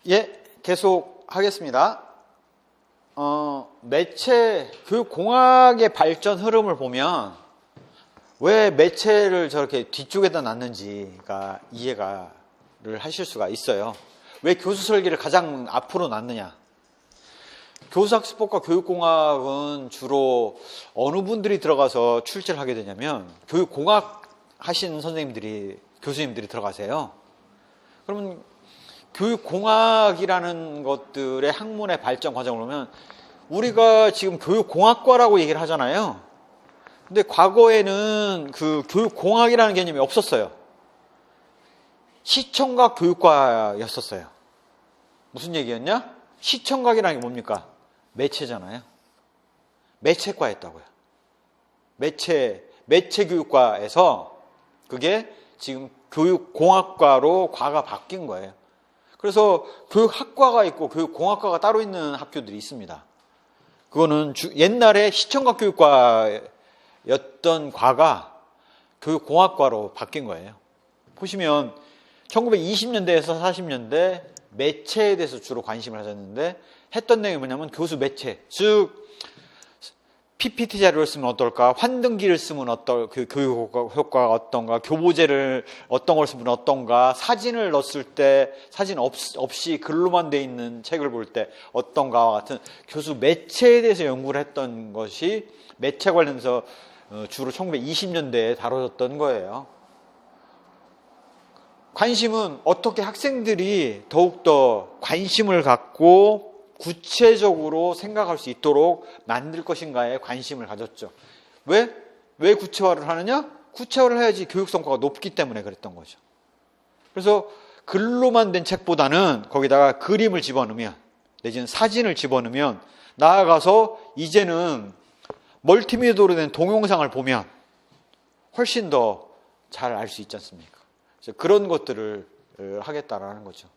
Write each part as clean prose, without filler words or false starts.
예, 계속 하겠습니다. 매체, 교육공학의 발전 흐름을 보면 왜 매체를 저렇게 뒤쪽에다 놨는지가 이해를 하실 수가 있어요. 왜 교수 설계를 가장 앞으로 놨느냐. 교수학습법과 교육공학은 주로 어느 분들이 들어가서 출제를 하게 되냐면 교육공학 하시는 교수님들이 들어가세요. 그러면 교육공학이라는 것들의 학문의 발전 과정을 보면 우리가 지금 교육공학과라고 얘기를 하잖아요. 근데 과거에는 그 교육공학이라는 개념이 없었어요. 시청각 교육과였었어요. 무슨 얘기였냐? 시청각이라는 게 뭡니까? 매체잖아요. 매체과였다고요. 매체 교육과에서 그게 지금 교육공학과로 과가 바뀐 거예요. 그래서 교육학과가 있고 교육공학과가 따로 있는 학교들이 있습니다. 그거는 옛날에 시청각 교육과였던 과가 교육공학과로 바뀐 거예요. 보시면 1920년대에서 40년대 매체에 대해서 주로 관심을 가졌는데 했던 내용이 뭐냐면 교수 매체, 즉 PPT 자료를 쓰면 어떨까? 환등기를 쓰면 그 교육 효과가 어떤가? 교보제를 어떤 걸 쓰면 어떤가? 사진을 넣었을 때 사진 없이 글로만 돼 있는 책을 볼 때 어떤가와 같은 교수 매체에 대해서 연구를 했던 것이 매체 관련해서 주로 1920년대에 다뤄졌던 거예요. 관심은 어떻게 학생들이 더욱더 관심을 갖고 구체적으로 생각할 수 있도록 만들 것인가에 관심을 가졌죠. 왜 구체화를 하느냐? 구체화를 해야지 교육 성과가 높기 때문에 그랬던 거죠. 그래서 글로만 된 책보다는 거기다가 그림을 집어넣으면 내지는 사진을 집어넣으면 나아가서 이제는 멀티미디어로 된 동영상을 보면 훨씬 더 잘 알 수 있지 않습니까? 그래서 그런 것들을 하겠다라는 거죠.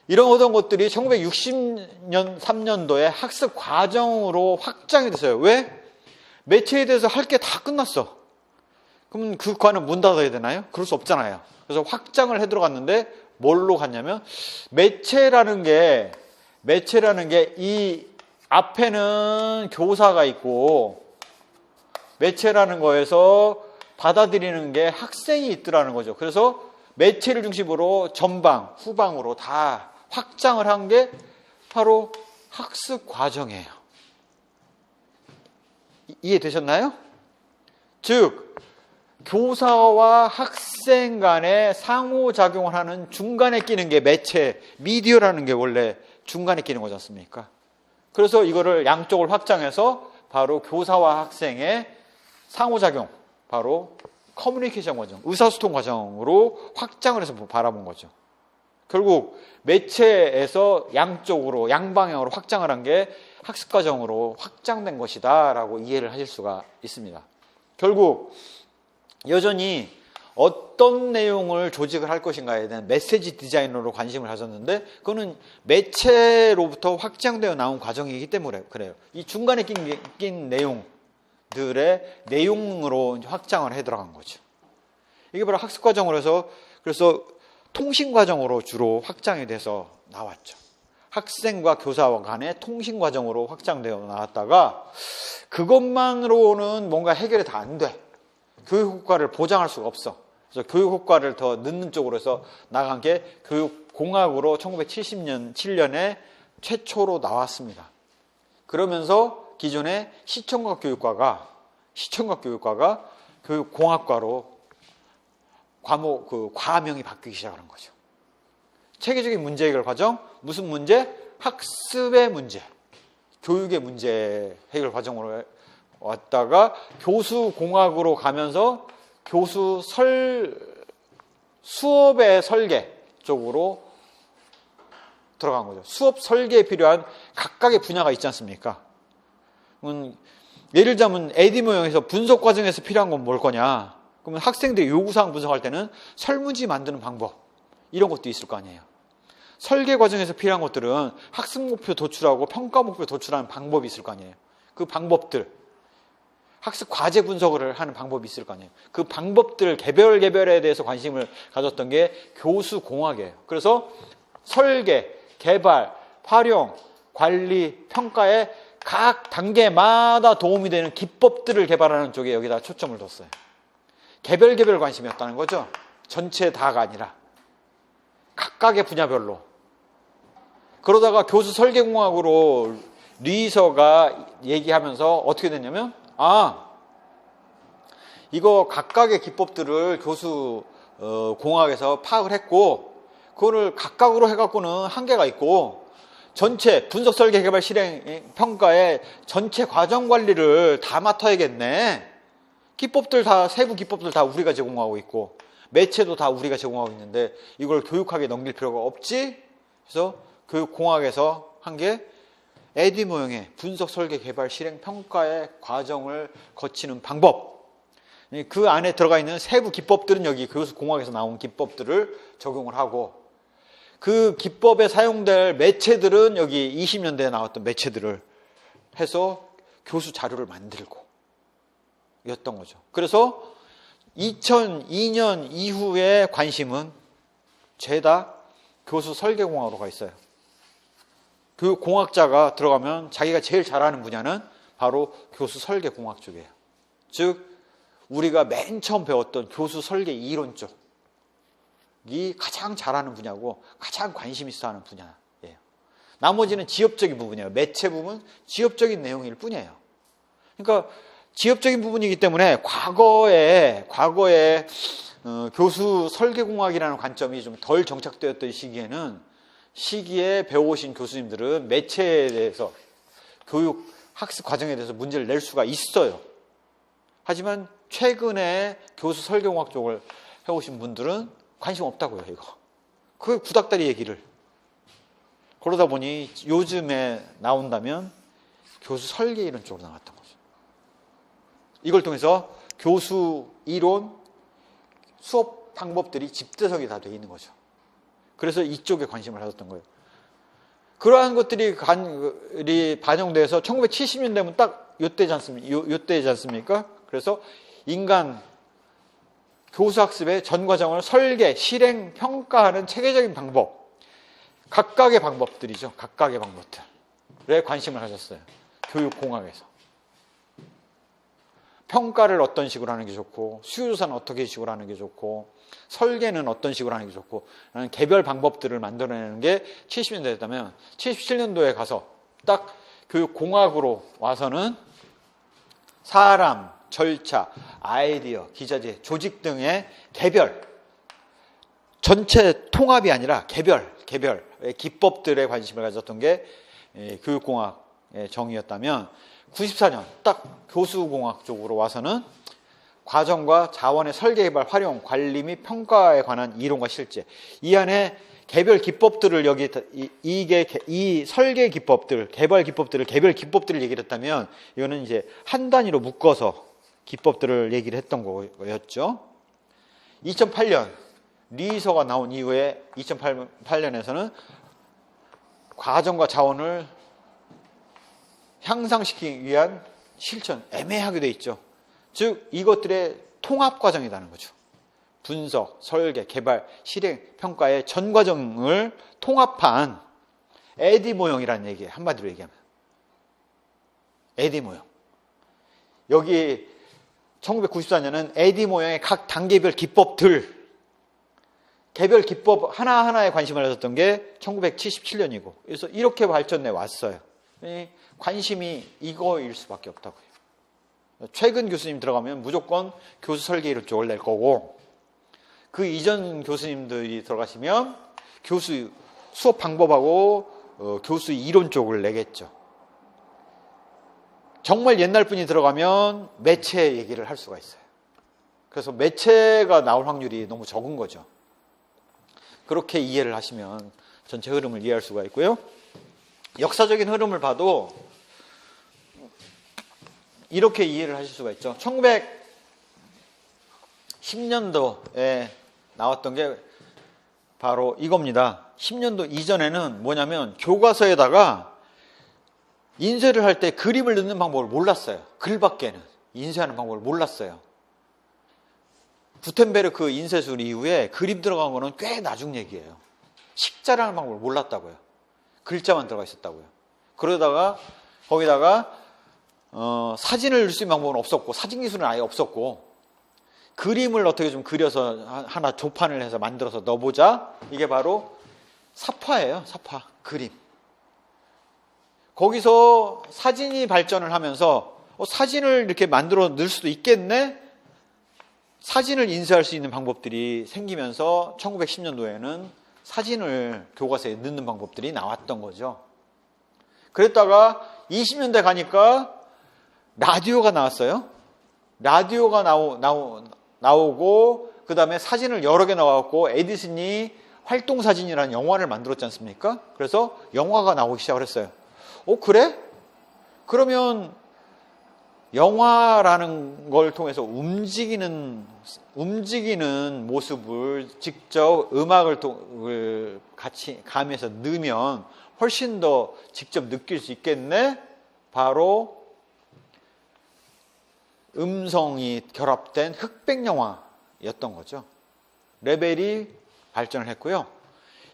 이런 것들이 1960년, 3년도에 학습 과정으로 확장이 됐어요. 왜? 매체에 대해서 할 게 다 끝났어. 그럼 그 과는 문 닫아야 되나요? 그럴 수 없잖아요. 그래서 확장을 해 들어갔는데 뭘로 갔냐면 매체라는 게 이 앞에는 교사가 있고 매체라는 거에서 받아들이는 게 학생이 있더라는 거죠. 그래서 매체를 중심으로 전방, 후방으로 다 확장을 한 게 바로 학습 과정이에요. 이해되셨나요? 즉, 교사와 학생 간에 상호작용을 하는 중간에 끼는 게 매체, 미디어라는 게 원래 중간에 끼는 거지 않습니까? 그래서 이거를 양쪽을 확장해서 바로 교사와 학생의 상호작용, 바로 커뮤니케이션 과정, 의사소통 과정으로 확장을 해서 바라본 거죠. 결국 매체에서 양쪽으로, 양방향으로 확장을 한 게 학습 과정으로 확장된 것이다 라고 이해를 하실 수가 있습니다. 결국 여전히 어떤 내용을 조직을 할 것인가에 대한 메시지 디자인으로 관심을 가졌는데 그거는 매체로부터 확장되어 나온 과정이기 때문에 그래요. 이 중간에 낀 내용들의 내용으로 확장을 해 들어간 거죠. 이게 바로 학습 과정으로 해서 그래서 통신 과정으로 주로 확장이 돼서 나왔죠. 학생과 교사와 간의 통신 과정으로 확장되어 나왔다가 그것만으로는 뭔가 해결이 다 안 돼. 교육 효과를 보장할 수가 없어. 그래서 교육 효과를 더 넣는 쪽으로 해서 나간 게 교육공학으로 1970년에 최초로 나왔습니다. 그러면서 기존의 시청각 교육과가 교육공학과로 과명이 바뀌기 시작하는 거죠. 체계적인 문제 해결 과정, 무슨 문제? 학습의 문제, 교육의 문제 해결 과정으로 왔다가 교수공학으로 가면서 수업의 설계 쪽으로 들어간 거죠. 수업 설계에 필요한 각각의 분야가 있지 않습니까? 예를 들자면 AD 모형에서 분석 과정에서 필요한 건 뭘 거냐? 그러면 학생들이 요구사항 분석할 때는 설문지 만드는 방법 이런 것도 있을 거 아니에요. 설계 과정에서 필요한 것들은 학습 목표 도출하고 평가 목표 도출하는 방법이 있을 거 아니에요. 그 방법들, 학습 과제 분석을 하는 방법이 있을 거 아니에요. 그 방법들 개별에 대해서 관심을 가졌던 게 교수공학이에요. 그래서 설계, 개발, 활용, 관리, 평가에 각 단계마다 도움이 되는 기법들을 개발하는 쪽에 여기다 초점을 뒀어요. 개별 관심이었다는 거죠. 전체 다가 아니라 각각의 분야별로. 그러다가 교수 설계공학으로 류이서가 얘기하면서 어떻게 됐냐면, 이거 각각의 기법들을 교수 공학에서 파악을 했고, 그거를 각각으로 해갖고는 한계가 있고, 전체 분석, 설계, 개발, 실행, 평가의 전체 과정 관리를 다 맡아야겠네. 기법들 다, 세부 기법들 다 우리가 제공하고 있고, 매체도 다 우리가 제공하고 있는데 이걸 교육학에 넘길 필요가 없지? 그래서 교육공학에서 한 게 에디 모형의 분석, 설계, 개발, 실행, 평가의 과정을 거치는 방법. 그 안에 들어가 있는 세부 기법들은 여기 교수공학에서 나온 기법들을 적용을 하고, 그 기법에 사용될 매체들은 여기 20년대에 나왔던 매체들을 해서 교수 자료를 만들고 였던 거죠. 그래서 2002년 이후의 관심은 죄다 교수 설계공학으로 가 있어요. 그 공학자가 들어가면 자기가 제일 잘하는 분야는 바로 교수 설계공학 쪽이에요. 즉 우리가 맨 처음 배웠던 교수 설계 이론 쪽이 가장 잘하는 분야고 가장 관심 있어 하는 분야예요. 나머지는 지엽적인 부분이에요. 매체 부분, 지엽적인 내용일 뿐이에요. 그러니까 지엽적인 부분이기 때문에 과거에 교수 설계공학이라는 관점이 좀 덜 정착되었던 시기에 배워오신 교수님들은 매체에 대해서 교육 학습 과정에 대해서 문제를 낼 수가 있어요. 하지만 최근에 교수 설계공학 쪽을 해오신 분들은 관심 없다고요. 이거 그 구닥다리 얘기를. 그러다 보니 요즘에 나온다면 교수 설계 이론 쪽으로 나왔던 거죠. 이걸 통해서 교수 이론, 수업 방법들이 집대성이 다 돼 있는 거죠. 그래서 이쪽에 관심을 가졌던 거예요. 그러한 것들이 반영돼서 1970년대면 딱 요때지 않습니까? 그래서 인간 교수학습의 전 과정을 설계, 실행, 평가하는 체계적인 방법, 각각의 방법들이죠. 각각의 방법들에 관심을 가졌어요. 교육공학에서. 평가를 어떤 식으로 하는 게 좋고, 수요조사는 어떻게 식으로 하는 게 좋고, 설계는 어떤 식으로 하는 게 좋고, 라는 개별 방법들을 만들어내는 게 70년대였다면 77년도에 가서 딱 교육공학으로 와서는 사람, 절차, 아이디어, 기자재, 조직 등의 개별, 전체 통합이 아니라 개별의 기법들에 관심을 가졌던 게 교육공학의 정의였다면 94년 딱 교수공학 쪽으로 와서는 과정과 자원의 설계, 개발, 활용, 관리 및 평가에 관한 이론과 실제, 이 안에 개별 기법들을 여기 이 설계 기법들, 개발 기법들을 개별 기법들을 얘기를 했다면 이거는 이제 한 단위로 묶어서 기법들을 얘기를 했던 거였죠. 2008년 리서가 나온 이후에 2008년에서는 과정과 자원을 향상시키기 위한 실천, 애매하게 돼 있죠. 즉 이것들의 통합 과정이라는 거죠. 분석, 설계, 개발, 실행, 평가의 전 과정을 통합한 에디 모형이라는 얘기예요. 한마디로 얘기하면 에디 모형. 여기 1994년은 에디 모형의 각 단계별 기법들, 개별 기법 하나하나에 관심을 가졌던 게 1977년이고, 그래서 이렇게 발전해 왔어요. 관심이 이거일 수밖에 없다고요. 최근 교수님 들어가면 무조건 교수 설계 이론 쪽을 낼 거고, 그 이전 교수님들이 들어가시면 교수 수업 방법하고 교수 이론 쪽을 내겠죠. 정말 옛날 분이 들어가면 매체 얘기를 할 수가 있어요. 그래서 매체가 나올 확률이 너무 적은 거죠. 그렇게 이해를 하시면 전체 흐름을 이해할 수가 있고요. 역사적인 흐름을 봐도 이렇게 이해를 하실 수가 있죠. 1910년도에 나왔던 게 바로 이겁니다. 10년도 이전에는 뭐냐면 교과서에다가 인쇄를 할 때 그림을 넣는 방법을 몰랐어요. 글밖에는 인쇄하는 방법을 몰랐어요. 구텐베르크 인쇄술 이후에 그림 들어간 거는 꽤 나중 얘기예요. 식자라는 방법을 몰랐다고요. 글자만 들어가 있었다고요. 그러다가 거기다가 사진을 넣을 수 있는 방법은 없었고, 사진 기술은 아예 없었고, 그림을 어떻게 좀 그려서 하나 조판을 해서 만들어서 넣어보자. 이게 바로 사파예요. 사파, 그림. 거기서 사진이 발전을 하면서 사진을 이렇게 만들어 넣을 수도 있겠네? 사진을 인쇄할 수 있는 방법들이 생기면서 1910년도에는 사진을 교과서에 넣는 방법들이 나왔던 거죠. 그랬다가 20년대 가니까 라디오가 나왔어요. 라디오가 나오고 그 다음에 사진을 여러 개 나왔고 에디슨이 활동사진이라는 영화를 만들었지 않습니까? 그래서 영화가 나오기 시작을 했어요. 그래? 그러면 영화라는 걸 통해서 움직이는 모습을 직접 음악을 같이 가미해서 넣으면 훨씬 더 직접 느낄 수 있겠네? 바로 음성이 결합된 흑백 영화였던 거죠. 레벨이 발전을 했고요.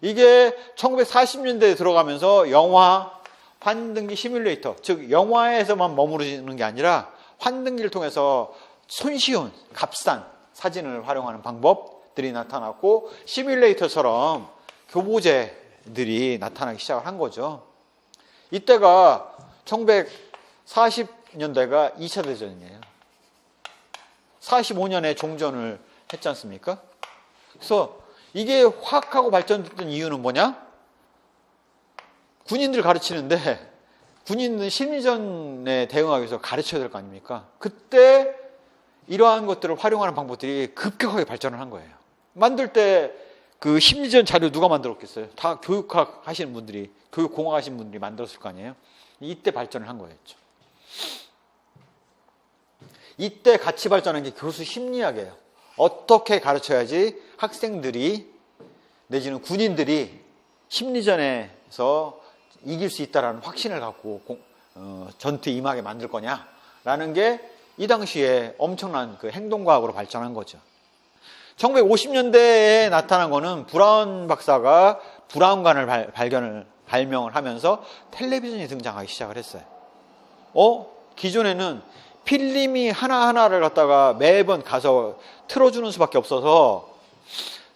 이게 1940년대에 들어가면서 영화, 환등기 시뮬레이터, 즉 영화에서만 머무르는 게 아니라 환등기를 통해서 손쉬운 값싼 사진을 활용하는 방법들이 나타났고, 시뮬레이터처럼 교보제들이 나타나기 시작을 한 거죠. 이때가 1940년대가 2차 대전이에요. 45년에 종전을 했지 않습니까? 그래서 이게 확 하고 발전됐던 이유는 뭐냐? 군인들 가르치는데 군인은 심리전에 대응하기 위해서 가르쳐야 될 거 아닙니까? 그때 이러한 것들을 활용하는 방법들이 급격하게 발전을 한 거예요. 만들 때 그 심리전 자료 누가 만들었겠어요? 다 교육학 하시는 분들이, 교육공학 하시는 분들이 만들었을 거 아니에요? 이때 발전을 한 거였죠. 이때 같이 발전한 게 교수 심리학이에요. 어떻게 가르쳐야지 학생들이 내지는 군인들이 심리전에서 이길 수 있다라는 확신을 갖고 전투에 임하게 만들 거냐라는 게 이 당시에 엄청난 그 행동과학으로 발전한 거죠. 1950년대에 나타난 거는 브라운 박사가 브라운관을 발명을 하면서 텔레비전이 등장하기 시작을 했어요. 기존에는 필름이 하나하나를 갖다가 매번 가서 틀어주는 수밖에 없어서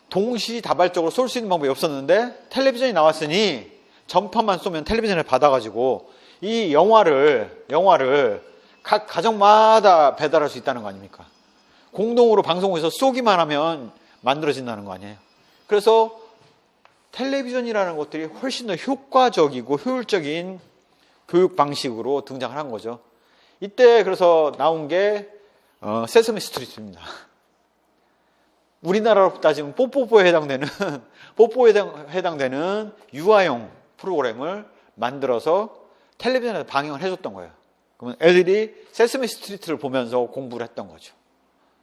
동시다발적으로 쏠 수 있는 방법이 없었는데, 텔레비전이 나왔으니 전파만 쏘면 텔레비전을 받아가지고 이 영화를 각 가정마다 배달할 수 있다는 거 아닙니까? 공동으로 방송국에서 쏘기만 하면 만들어진다는 거 아니에요? 그래서 텔레비전이라는 것들이 훨씬 더 효과적이고 효율적인 교육 방식으로 등장을 한 거죠. 이때 그래서 나온 게 세서미 스트리트입니다. 우리나라로 따지면 뽀뽀뽀에 해당되는 유아용 프로그램을 만들어서 텔레비전에서 방영을 해줬던 거예요. 그러면 애들이 세서미 스트리트를 보면서 공부를 했던 거죠.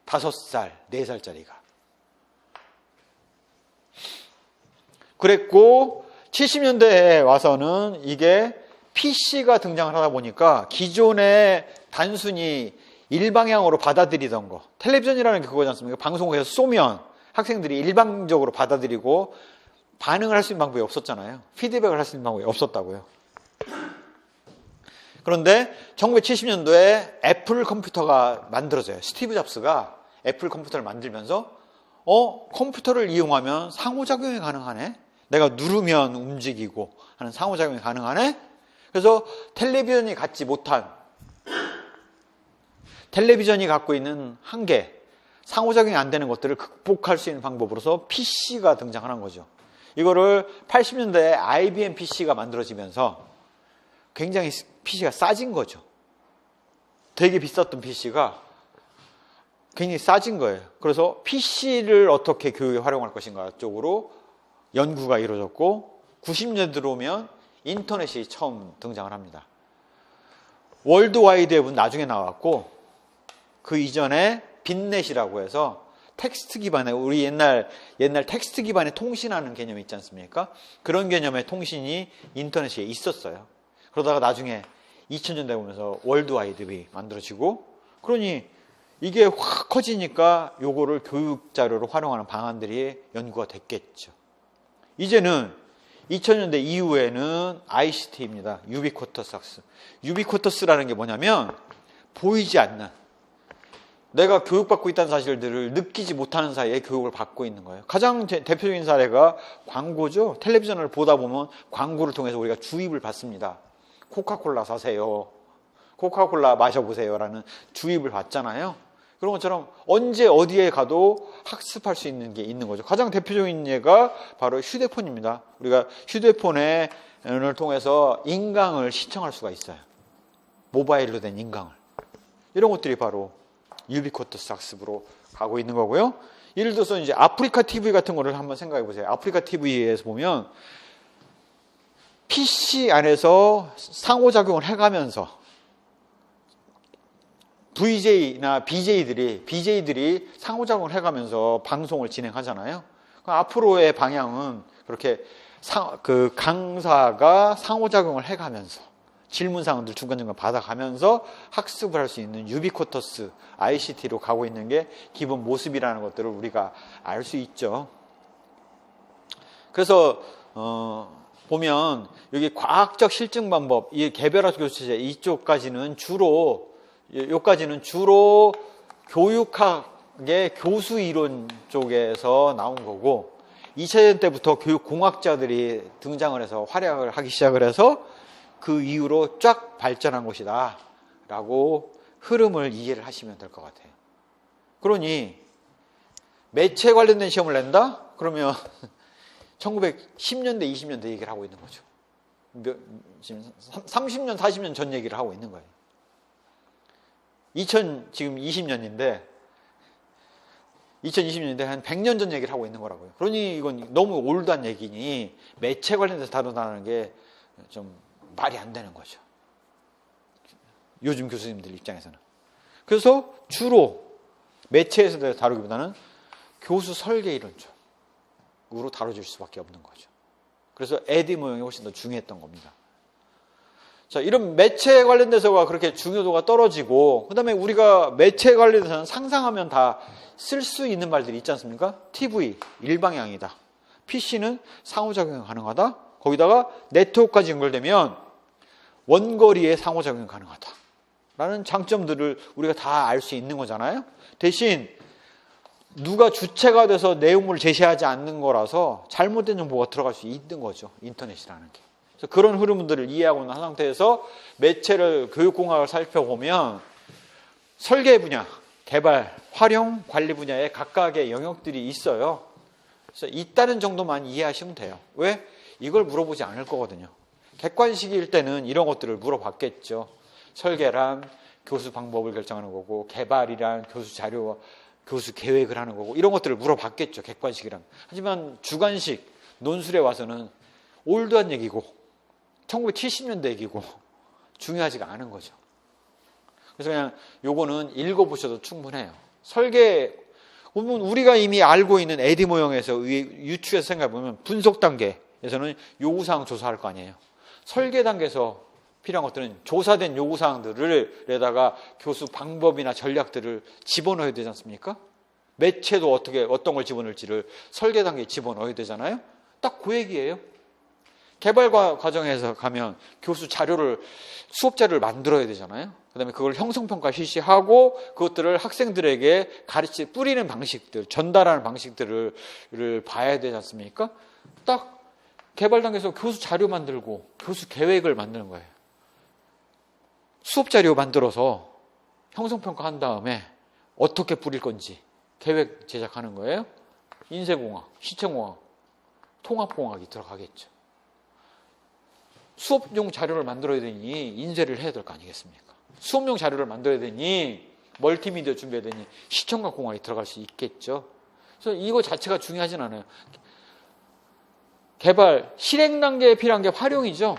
5살, 4살짜리가. 그랬고 70년대에 와서는 이게 PC가 등장을 하다 보니까 기존에 단순히 일방향으로 받아들이던 거, 텔레비전이라는 게 그거지 않습니까? 방송국에서 쏘면 학생들이 일방적으로 받아들이고 반응을 할 수 있는 방법이 없었잖아요. 피드백을 할 수 있는 방법이 없었다고요. 그런데 1970년도에 애플 컴퓨터가 만들어져요. 스티브 잡스가 애플 컴퓨터를 만들면서 컴퓨터를 이용하면 상호작용이 가능하네? 내가 누르면 움직이고 하는 상호작용이 가능하네? 그래서 텔레비전이 갖고 있는 한계, 상호작용이 안 되는 것들을 극복할 수 있는 방법으로서 PC가 등장하는 거죠. 이거를 80년대에 IBM PC가 만들어지면서 굉장히 PC가 싸진 거죠. 되게 비쌌던 PC가 굉장히 싸진 거예요. 그래서 PC를 어떻게 교육에 활용할 것인가 쪽으로 연구가 이루어졌고, 90년대 들어오면 인터넷이 처음 등장을 합니다. 월드와이드 웹은 나중에 나왔고, 그 이전에 빗넷이라고 해서 텍스트 기반의, 우리 옛날 텍스트 기반의 통신하는 개념이 있지 않습니까? 그런 개념의 통신이 인터넷에 있었어요. 그러다가 나중에 2000년대 오면서 월드와이드 웹이 만들어지고, 그러니 이게 확 커지니까 요거를 교육 자료로 활용하는 방안들이 연구가 됐겠죠. 이제는 2000년대 이후에는 ICT입니다. 유비쿼터스 학습. 유비쿼터스라는 게 뭐냐면 보이지 않는, 내가 교육받고 있다는 사실들을 느끼지 못하는 사이에 교육을 받고 있는 거예요. 가장 대표적인 사례가 광고죠. 텔레비전을 보다 보면 광고를 통해서 우리가 주입을 받습니다. 코카콜라 사세요. 코카콜라 마셔보세요. 라는 주입을 받잖아요. 그런 것처럼 언제 어디에 가도 학습할 수 있는 게 있는 거죠. 가장 대표적인 예가 바로 휴대폰입니다. 우리가 휴대폰을 통해서 인강을 시청할 수가 있어요. 모바일로 된 인강을. 이런 것들이 바로 유비쿼터스 학습으로 가고 있는 거고요. 예를 들어서 이제 아프리카 TV 같은 거를 한번 생각해 보세요. 아프리카 TV에서 보면 PC 안에서 상호작용을 해가면서 VJ나 BJ들이 상호작용을 해가면서 방송을 진행하잖아요. 앞으로의 방향은 그렇게 그 강사가 상호작용을 해가면서 질문사항들 중간중간 받아가면서 학습을 할 수 있는 유비쿼터스 ICT로 가고 있는 게 기본 모습이라는 것들을 우리가 알 수 있죠. 그래서 보면 여기 과학적 실증 방법, 이 개별화 교수제 이쪽까지는 주로 교육학의 교수 이론 쪽에서 나온 거고 2차전 때부터 교육공학자들이 등장을 해서 활약을 하기 시작을 해서 그 이후로 쫙 발전한 것이다 라고 흐름을 이해를 하시면 될 것 같아요. 그러니 매체 관련된 시험을 낸다? 그러면 1910년대, 20년대 얘기를 하고 있는 거죠. 지금 30년, 40년 전 얘기를 하고 있는 거예요. 지금 20년인데 2020년인데 한 100년 전 얘기를 하고 있는 거라고요. 그러니 이건 너무 올드한 얘기니 매체 관련돼서 다룬다는 게 좀 말이 안 되는 거죠. 요즘 교수님들 입장에서는. 그래서 주로 매체에서 다루기보다는 교수 설계 이론 쪽으로 다뤄질 수밖에 없는 거죠. 그래서 에디 모형이 훨씬 더 중요했던 겁니다. 자, 이런 매체 관련돼서가 그렇게 중요도가 떨어지고, 그 다음에 우리가 매체 관련돼서는 상상하면 다 쓸 수 있는 말들이 있지 않습니까? TV, 일방향이다. PC는 상호작용이 가능하다. 거기다가 네트워크까지 연결되면 원거리에 상호작용이 가능하다. 라는 장점들을 우리가 다 알 수 있는 거잖아요. 대신 누가 주체가 돼서 내용물을 제시하지 않는 거라서 잘못된 정보가 들어갈 수 있는 거죠. 인터넷이라는 게. 그래서 그런 흐름들을 이해하고 있는 상태에서 매체를 교육공학을 살펴보면 설계 분야, 개발, 활용, 관리 분야에 각각의 영역들이 있어요. 그래서 있다는 정도만 이해하시면 돼요. 왜? 이걸 물어보지 않을 거거든요. 객관식일 때는 이런 것들을 물어봤겠죠. 설계란 교수 방법을 결정하는 거고, 개발이란 교수 자료와 교수 계획을 하는 거고, 이런 것들을 물어봤겠죠. 객관식이란. 하지만 주관식, 논술에 와서는 올드한 얘기고 1970년대 얘기고 중요하지가 않은 거죠. 그래서 그냥 요거는 읽어보셔도 충분해요. 설계, 보면 우리가 이미 알고 있는 에디 모형에서 유추해서 생각해보면 분석 단계에서는 요구사항 조사할 거 아니에요. 설계 단계에서 필요한 것들은 조사된 요구사항들에다가 교수 방법이나 전략들을 집어넣어야 되지 않습니까? 매체도 어떤 걸 집어넣을지를 설계 단계에 집어넣어야 되잖아요. 딱 그 얘기예요. 개발 과정에서 가면 교수 수업 자료를 만들어야 되잖아요. 그 다음에 그걸 형성평가 실시하고 그것들을 학생들에게 뿌리는 방식들, 전달하는 방식들을 봐야 되지 않습니까? 딱 개발 단계에서 교수 자료 만들고 교수 계획을 만드는 거예요. 수업 자료 만들어서 형성평가 한 다음에 어떻게 뿌릴 건지 계획 제작하는 거예요. 인쇄공학, 시청공학, 통합공학이 들어가겠죠. 수업용 자료를 만들어야 되니 인쇄를 해야 될 거 아니겠습니까? 수업용 자료를 만들어야 되니 멀티미디어 준비해야 되니 시청각 공학이 들어갈 수 있겠죠. 그래서 이거 자체가 중요하진 않아요. 개발, 실행 단계에 필요한 게 활용이죠.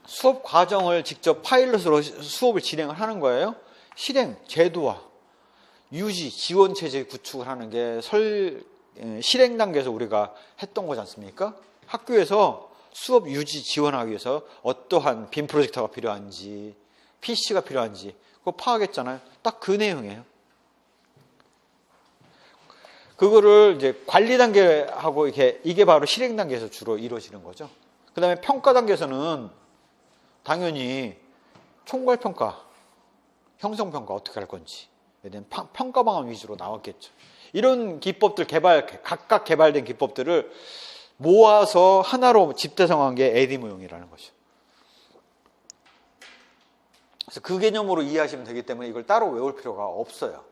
수업 과정을 직접 파일럿으로 수업을 진행을 하는 거예요. 실행, 제도화, 유지, 지원 체제 구축을 하는 게 실행 단계에서 우리가 했던 거지 않습니까? 학교에서 수업 유지 지원하기 위해서 어떠한 빔 프로젝터가 필요한지, PC가 필요한지 그거 파악했잖아요. 딱 그 내용이에요. 그거를 이제 관리 단계하고 이게 바로 실행 단계에서 주로 이루어지는 거죠. 그 다음에 평가 단계에서는 당연히 총괄평가, 형성평가 어떻게 할 건지, 평가 방안 위주로 나왔겠죠. 이런 기법들 각각 개발된 기법들을 모아서 하나로 집대성한 게 에디무용이라는 거죠. 그래서 그 개념으로 이해하시면 되기 때문에 이걸 따로 외울 필요가 없어요.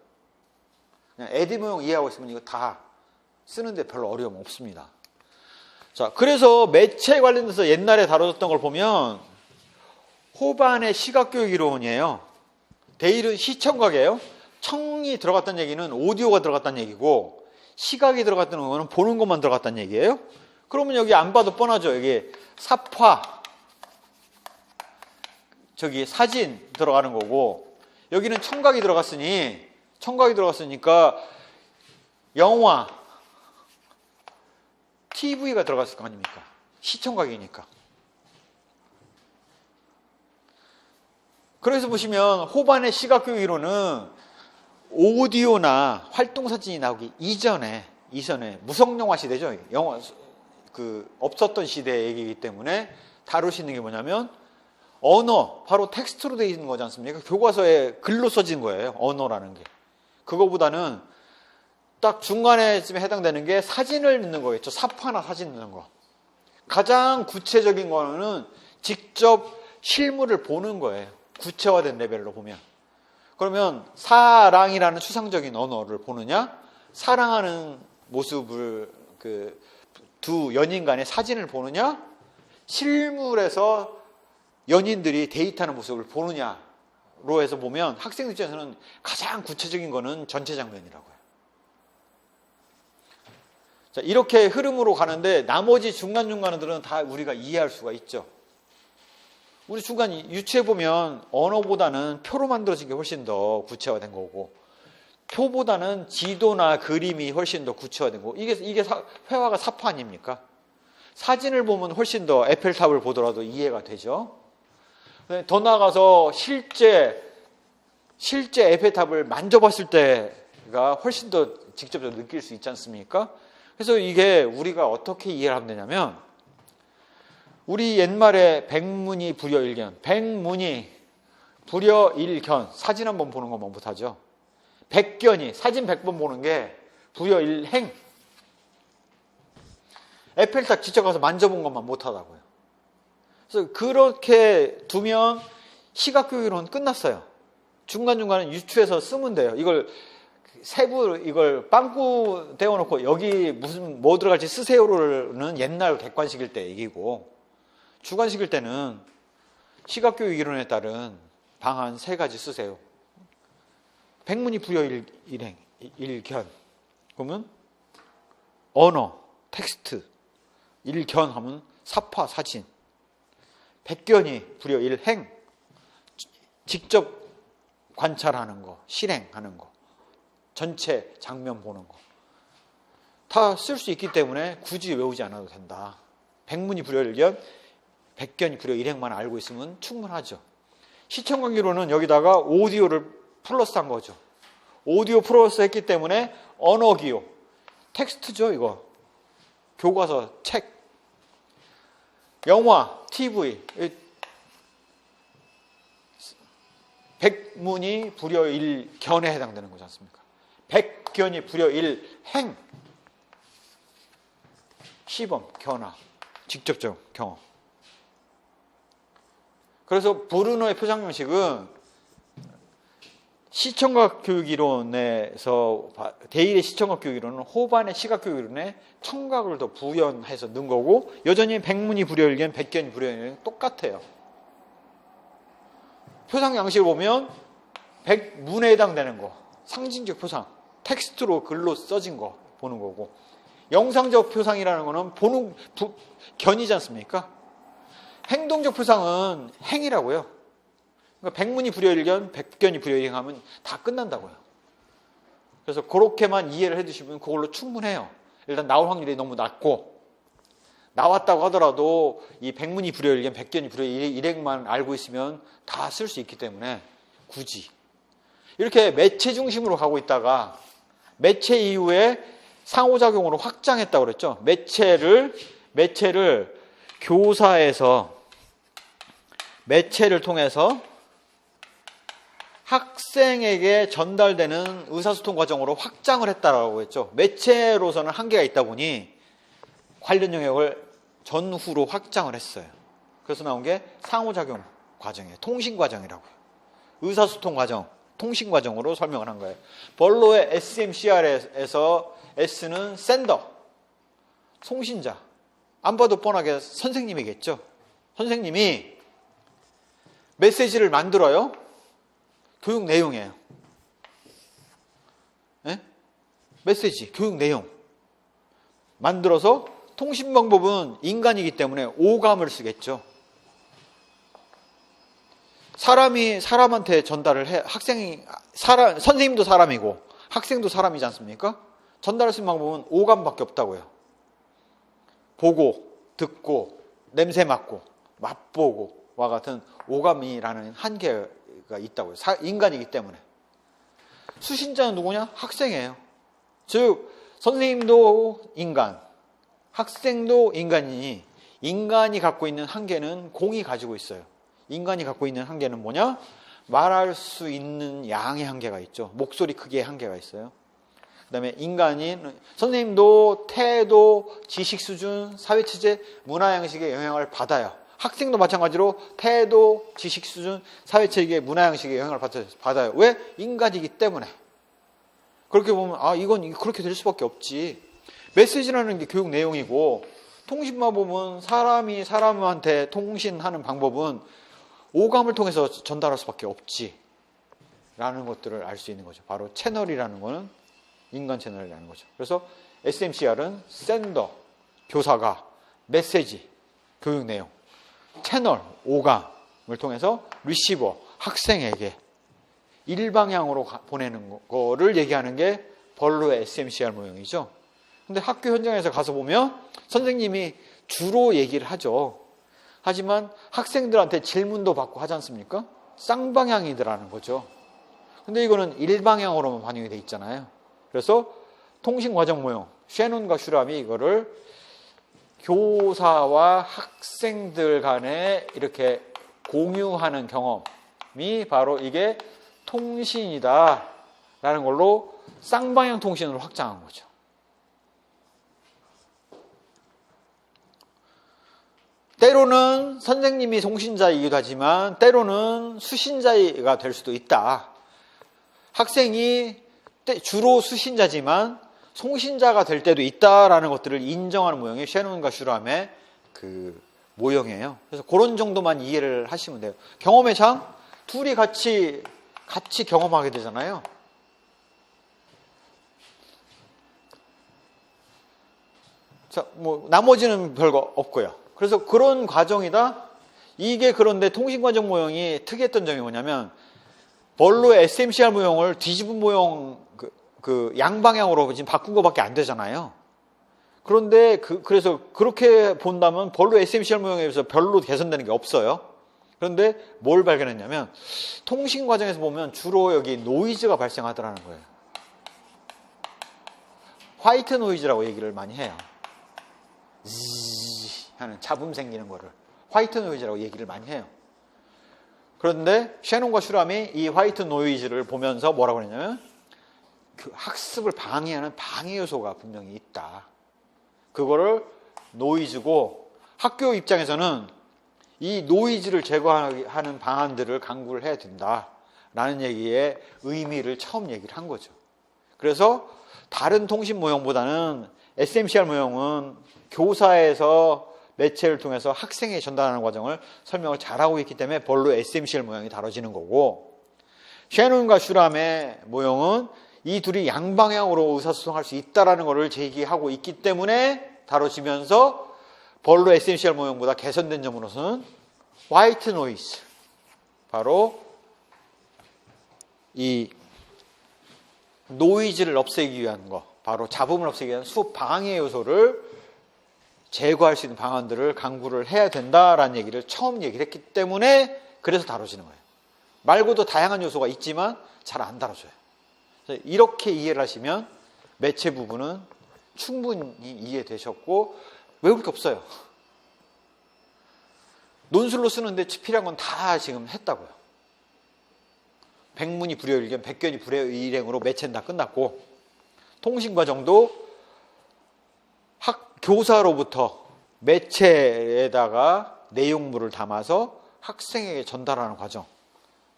그냥 에디무용 이해하고 있으면 이거 다 쓰는데 별로 어려움 없습니다. 자, 그래서 매체에 관련돼서 옛날에 다뤄졌던 걸 보면 호반의 시각교육 이론이에요. 대일은 시청각이에요. 청이 들어갔다는 얘기는 오디오가 들어갔다는 얘기고, 시각이 들어갔다는 거는 보는 것만 들어갔다는 얘기예요. 그러면 여기 안 봐도 뻔하죠. 여기 삽화, 저기 사진 들어가는 거고, 여기는 청각이 들어갔으니까 영화, TV가 들어갔을 거 아닙니까? 시청각이니까. 그래서 보시면 호반의 시각교육 이론은 오디오나 활동사진이 나오기 이전에 무성영화 시대죠. 영화 없었던 시대의 얘기이기 때문에 다룰 수 있는 게 뭐냐면 언어, 바로 텍스트로 되어 있는 거지 않습니까? 교과서에 글로 써진 거예요. 언어라는 게. 그거보다는 딱 중간에쯤에 해당되는 게 사진을 넣는 거겠죠. 삽화나 사진 넣는 거. 가장 구체적인 거는 직접 실물을 보는 거예요. 구체화된 레벨로 보면. 그러면 사랑이라는 추상적인 언어를 보느냐, 사랑하는 모습을 두 연인 간의 사진을 보느냐, 실물에서 연인들이 데이트하는 모습을 보느냐로 해서 보면 학생들 입장에서는 가장 구체적인 거는 전체 장면이라고요. 자, 이렇게 흐름으로 가는데 나머지 중간중간들은 다 우리가 이해할 수가 있죠. 우리 중간 유추해 보면 언어보다는 표로 만들어진 게 훨씬 더 구체화된 거고, 표보다는 지도나 그림이 훨씬 더 구체화된 거고, 이게 회화가 사파 아닙니까? 사진을 보면 훨씬 더 에펠탑을 보더라도 이해가 되죠. 더 나아가서 실제 에펠탑을 만져봤을 때가 훨씬 더 직접적으로 느낄 수 있지 않습니까? 그래서 이게 우리가 어떻게 이해를 하면 되냐면, 우리 옛말에 백문이 불여일견, 백문이 불여일견, 사진 한번 보는 것만 못하죠. 백견이, 사진 100번 보는 게 불여일행, 에펠탑 직접 가서 만져본 것만 못하다고요. 그래서 그렇게 두면 시각교육은 끝났어요. 중간중간에 유추해서 쓰면 돼요. 이걸 빵꾸 떼어놓고 여기 뭐 들어갈지 쓰세요는 옛날 객관식일 때 얘기고, 주관식일 때는 시각교육 이론에 따른 방안 3가지 쓰세요. 백문이 불여일견. 그러면 언어, 텍스트. 일견 하면 삽화, 사진. 백견이 불여일행. 직접 관찰하는 거, 실행하는 거. 전체 장면 보는 거. 다 쓸 수 있기 때문에 굳이 외우지 않아도 된다. 백문이 불여일견, 백견이 불여일행만 알고 있으면 충분하죠. 시청각이론은 여기다가 오디오를 플러스한 거죠. 오디오 플러스 했기 때문에 언어기호, 텍스트죠 이거. 교과서, 책, 영화, TV. 백문이 불여일견에 해당되는 거지 않습니까? 백견이 불여일행. 시범, 견학, 직접적 경험. 그래서 브루너의 표상 형식은 시청각 교육 이론에서 데일의 시청각 교육 이론은 호반의 시각 교육 이론에 청각을 더 부연해서 넣은 거고, 여전히 백문이 불여일견, 백견이 불여일견 똑같아요. 표상 양식을 보면 백문에 해당되는 거, 상징적 표상, 텍스트로 글로 써진 거 보는 거고, 영상적 표상이라는 거는 견이지 않습니까? 행동적 표상은 행이라고요. 그러니까 백문이 불여일견, 백견이 불여일행하면 다 끝난다고요. 그래서 그렇게만 이해를 해두시면 그걸로 충분해요. 일단 나올 확률이 너무 낮고, 나왔다고 하더라도 이 백문이 불여일견, 백견이 불여일행만 알고 있으면 다 쓸 수 있기 때문에 굳이 이렇게 매체 중심으로 가고 있다가 매체 이후에 상호작용으로 확장했다고 그랬죠. 매체를 교사에서 매체를 통해서 학생에게 전달되는 의사소통 과정으로 확장을 했다라고 했죠. 매체로서는 한계가 있다 보니 관련 영역을 전후로 확장을 했어요. 그래서 나온 게 상호작용 과정이에요. 통신 과정이라고요. 의사소통 과정, 통신 과정으로 설명을 한 거예요. 벌로의 SMCR에서 S는 샌더, 송신자. 안 봐도 뻔하게 선생님이겠죠. 선생님이 메시지를 만들어요. 교육 내용이에요. 네? 메시지, 교육 내용. 만들어서 통신 방법은 인간이기 때문에 오감을 쓰겠죠. 사람이 사람한테 전달을 해, 선생님도 사람이고 학생도 사람이지 않습니까? 전달할 수 있는 방법은 오감밖에 없다고요. 보고, 듣고, 냄새 맡고, 맛보고와 같은 오감이라는 한계가 있다고요. 인간이기 때문에. 수신자는 누구냐? 학생이에요. 즉, 선생님도 인간, 학생도 인간이니 인간이 갖고 있는 한계는 공이 가지고 있어요. 인간이 갖고 있는 한계는 뭐냐? 말할 수 있는 양의 한계가 있죠. 목소리 크기의 한계가 있어요. 그 다음에 선생님도 태도, 지식 수준, 사회체제, 문화양식의 영향을 받아요. 학생도 마찬가지로 태도, 지식 수준, 사회체계, 문화양식의 영향을 받아요. 왜? 인간이기 때문에. 그렇게 보면 이건 그렇게 될 수밖에 없지. 메시지라는 게 교육 내용이고 통신방법은 사람이 사람한테 통신하는 방법은 오감을 통해서 전달할 수밖에 없지 라는 것들을 알 수 있는 거죠. 바로 채널이라는 거는 인간 채널이라는 거죠. 그래서 SMCR은 샌더, 교사가, 메시지, 교육 내용, 채널, 오감을 통해서 리시버, 학생에게 일방향으로 보내는 거를 얘기하는 게 벌로의 SMCR 모형이죠. 근데 학교 현장에서 가서 보면 선생님이 주로 얘기를 하죠. 하지만 학생들한테 질문도 받고 하지 않습니까? 쌍방향이더라는 거죠. 근데 이거는 일방향으로만 반영이 돼 있잖아요. 그래서 통신과정 모형, 셰논과 슈람이 이거를 교사와 학생들 간에 이렇게 공유하는 경험이 바로 이게 통신이다 라는 걸로 쌍방향 통신으로 확장한 거죠. 때로는 선생님이 송신자이기도 하지만 때로는 수신자가 될 수도 있다. 학생이 주로 수신자지만 송신자가 될 때도 있다라는 것들을 인정하는 모형이 셰논과 슈람의 그 모형이에요. 그래서 그런 정도만 이해를 하시면 돼요. 경험의 장, 둘이 같이 경험하게 되잖아요. 자, 나머지는 별거 없고요. 그래서 그런 과정이다. 이게 그런데 통신과정 모형이 특이했던 점이 뭐냐면 벌로의 SMCR 모형을 뒤집은 모형 그 양방향으로 지금 바꾼 것밖에 안 되잖아요. 그런데 그래서 그렇게 본다면 벌로 SMCR 모형에 비해서 별로 개선되는 게 없어요. 그런데 뭘 발견했냐면 통신 과정에서 보면 주로 여기 노이즈가 발생하더라는 거예요. 화이트 노이즈라고 얘기를 많이 해요. 하는 잡음 생기는 거를 화이트 노이즈라고 얘기를 많이 해요. 그런데 셰논과 슈람이 이 화이트 노이즈를 보면서 뭐라고 그랬냐면 그 학습을 방해하는 방해 요소가 분명히 있다. 그거를 노이즈고 학교 입장에서는 이 노이즈를 제거하는 방안들을 강구를 해야 된다라는 얘기의 의미를 처음 얘기를 한 거죠. 그래서 다른 통신 모형보다는 SMCR 모형은 교사에서 매체를 통해서 학생에게 전달하는 과정을 설명을 잘하고 있기 때문에 벌로 SMCR 모형이 다뤄지는 거고 셰논과 슈람의 모형은 이 둘이 양방향으로 의사소통할 수 있다는 것을 제기하고 있기 때문에 다뤄지면서 벌로 SMCR 모형보다 개선된 점으로서는 화이트 노이즈, 바로 이 노이즈를 없애기 위한 거, 바로 잡음을 없애기 위한 수업 방해 요소를 제거할 수 있는 방안들을 강구를 해야 된다라는 얘기를 처음 얘기를 했기 때문에 그래서 다뤄지는 거예요. 말고도 다양한 요소가 있지만 잘 안 다뤄져요. 이렇게 이해를 하시면 매체 부분은 충분히 이해되셨고 외울 게 없어요. 논술로 쓰는데 필요한 건 다 지금 했다고요. 백문이 불여일견, 백견이 불여일행으로 매체는 다 끝났고, 통신과정도 교사로부터 매체에다가 내용물을 담아서 학생에게 전달하는 과정.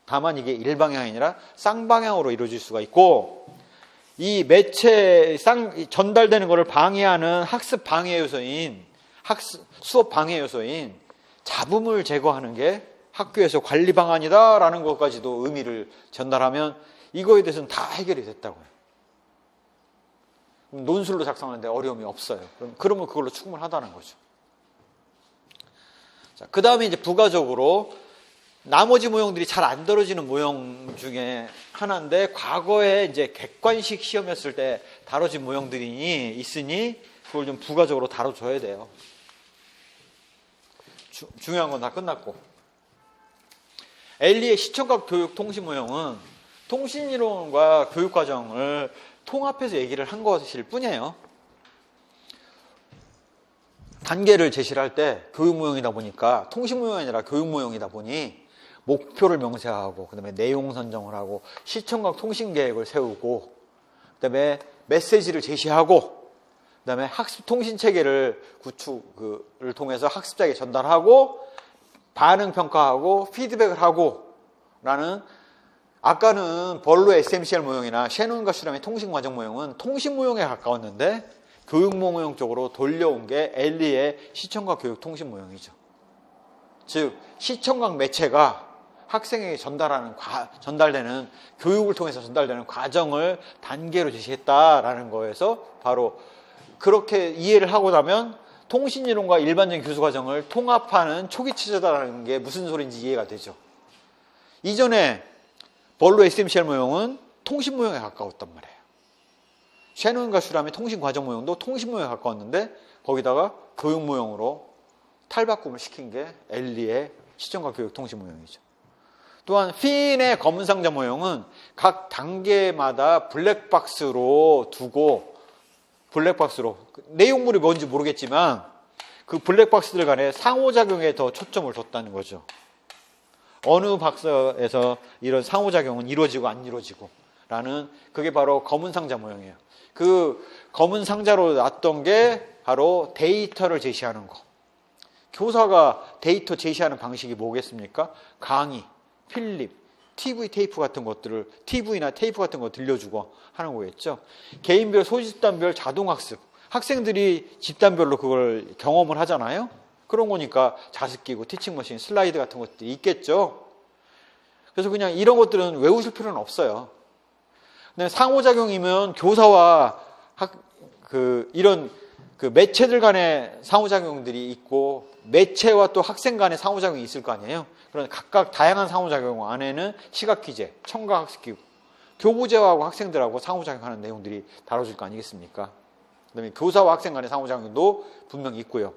다만 이게 일방향이 아니라 쌍방향으로 이루어질 수가 있고, 이 매체 전달되는 것을 방해하는 학습 방해 요소인, 수업 방해 요소인 잡음을 제거하는 게 학교에서 관리 방안이다라는 것까지도 의미를 전달하면 이거에 대해서는 다 해결이 됐다고요. 논술로 작성하는데 어려움이 없어요. 그러면 그걸로 충분하다는 거죠. 자, 그 다음에 이제 부가적으로 나머지 모형들이 잘 안 다뤄지는 모형 중에 하나인데, 과거에 이제 객관식 시험이었을 때 다뤄진 모형들이 있으니 그걸 좀 부가적으로 다뤄줘야 돼요. 중요한 건 다 끝났고, 엘리의 시청각 교육 통신 모형은 통신이론과 교육과정을 통합해서 얘기를 한 것일 뿐이에요. 단계를 제시를 할 때 교육 모형이다 보니까, 통신 모형이 아니라 교육 모형이다 보니 목표를 명세하고, 그 다음에 내용 선정을 하고, 시청각 통신 계획을 세우고, 그 다음에 메시지를 제시하고, 그 다음에 학습 통신 체계를 구축을 통해서 학습자에게 전달하고, 반응 평가하고, 피드백을 하고, 라는, 아까는 벌로 SMCR 모형이나 셰논과 슈람의 통신 과정 모형은 통신 모형에 가까웠는데, 교육 모형 쪽으로 돌려온 게 엘리의 시청각 교육 통신 모형이죠. 즉, 시청각 매체가 학생에게 전달되는, 교육을 통해서 전달되는 과정을 단계로 제시했다라는 거에서 바로 그렇게 이해를 하고 나면 통신이론과 일반적인 교수 과정을 통합하는 초기 체제다라는 게 무슨 소리인지 이해가 되죠. 이전에 벌로 SMCR 모형은 통신 모형에 가까웠단 말이에요. 셰논과 슈람의 통신 과정 모형도 통신 모형에 가까웠는데 거기다가 교육 모형으로 탈바꿈을 시킨 게 엘리의 시청각 교육 통신 모형이죠. 또한 핀의 검은 상자 모형은 각 단계마다 블랙박스로 두고, 블랙박스로 내용물이 뭔지 모르겠지만 그 블랙박스들 간의 상호작용에 더 초점을 뒀다는 거죠. 어느 박스에서 이런 상호작용은 이루어지고 안 이루어지고 라는, 그게 바로 검은 상자 모형이에요. 그 검은 상자로 놨던 게 바로 데이터를 제시하는 거. 교사가 데이터 제시하는 방식이 뭐겠습니까? 강의, 필립, TV 테이프 같은 것들을, TV나 테이프 같은 거 들려주고 하는 거겠죠. 개인별, 소집단별 자동학습. 학생들이 집단별로 그걸 경험을 하잖아요. 그런 거니까 자습기구, 티칭머신, 슬라이드 같은 것들이 있겠죠. 그래서 그냥 이런 것들은 외우실 필요는 없어요. 근데 상호작용이면 교사와 이런 매체들 간의 상호작용들이 있고, 매체와 또 학생 간의 상호작용이 있을 거 아니에요. 그런 각각 다양한 상호작용 안에는 시각기재, 청각학습기구, 교부제하고 학생들하고 상호작용하는 내용들이 다뤄질 거 아니겠습니까? 그다음에 교사와 학생 간의 상호작용도 분명히 있고요.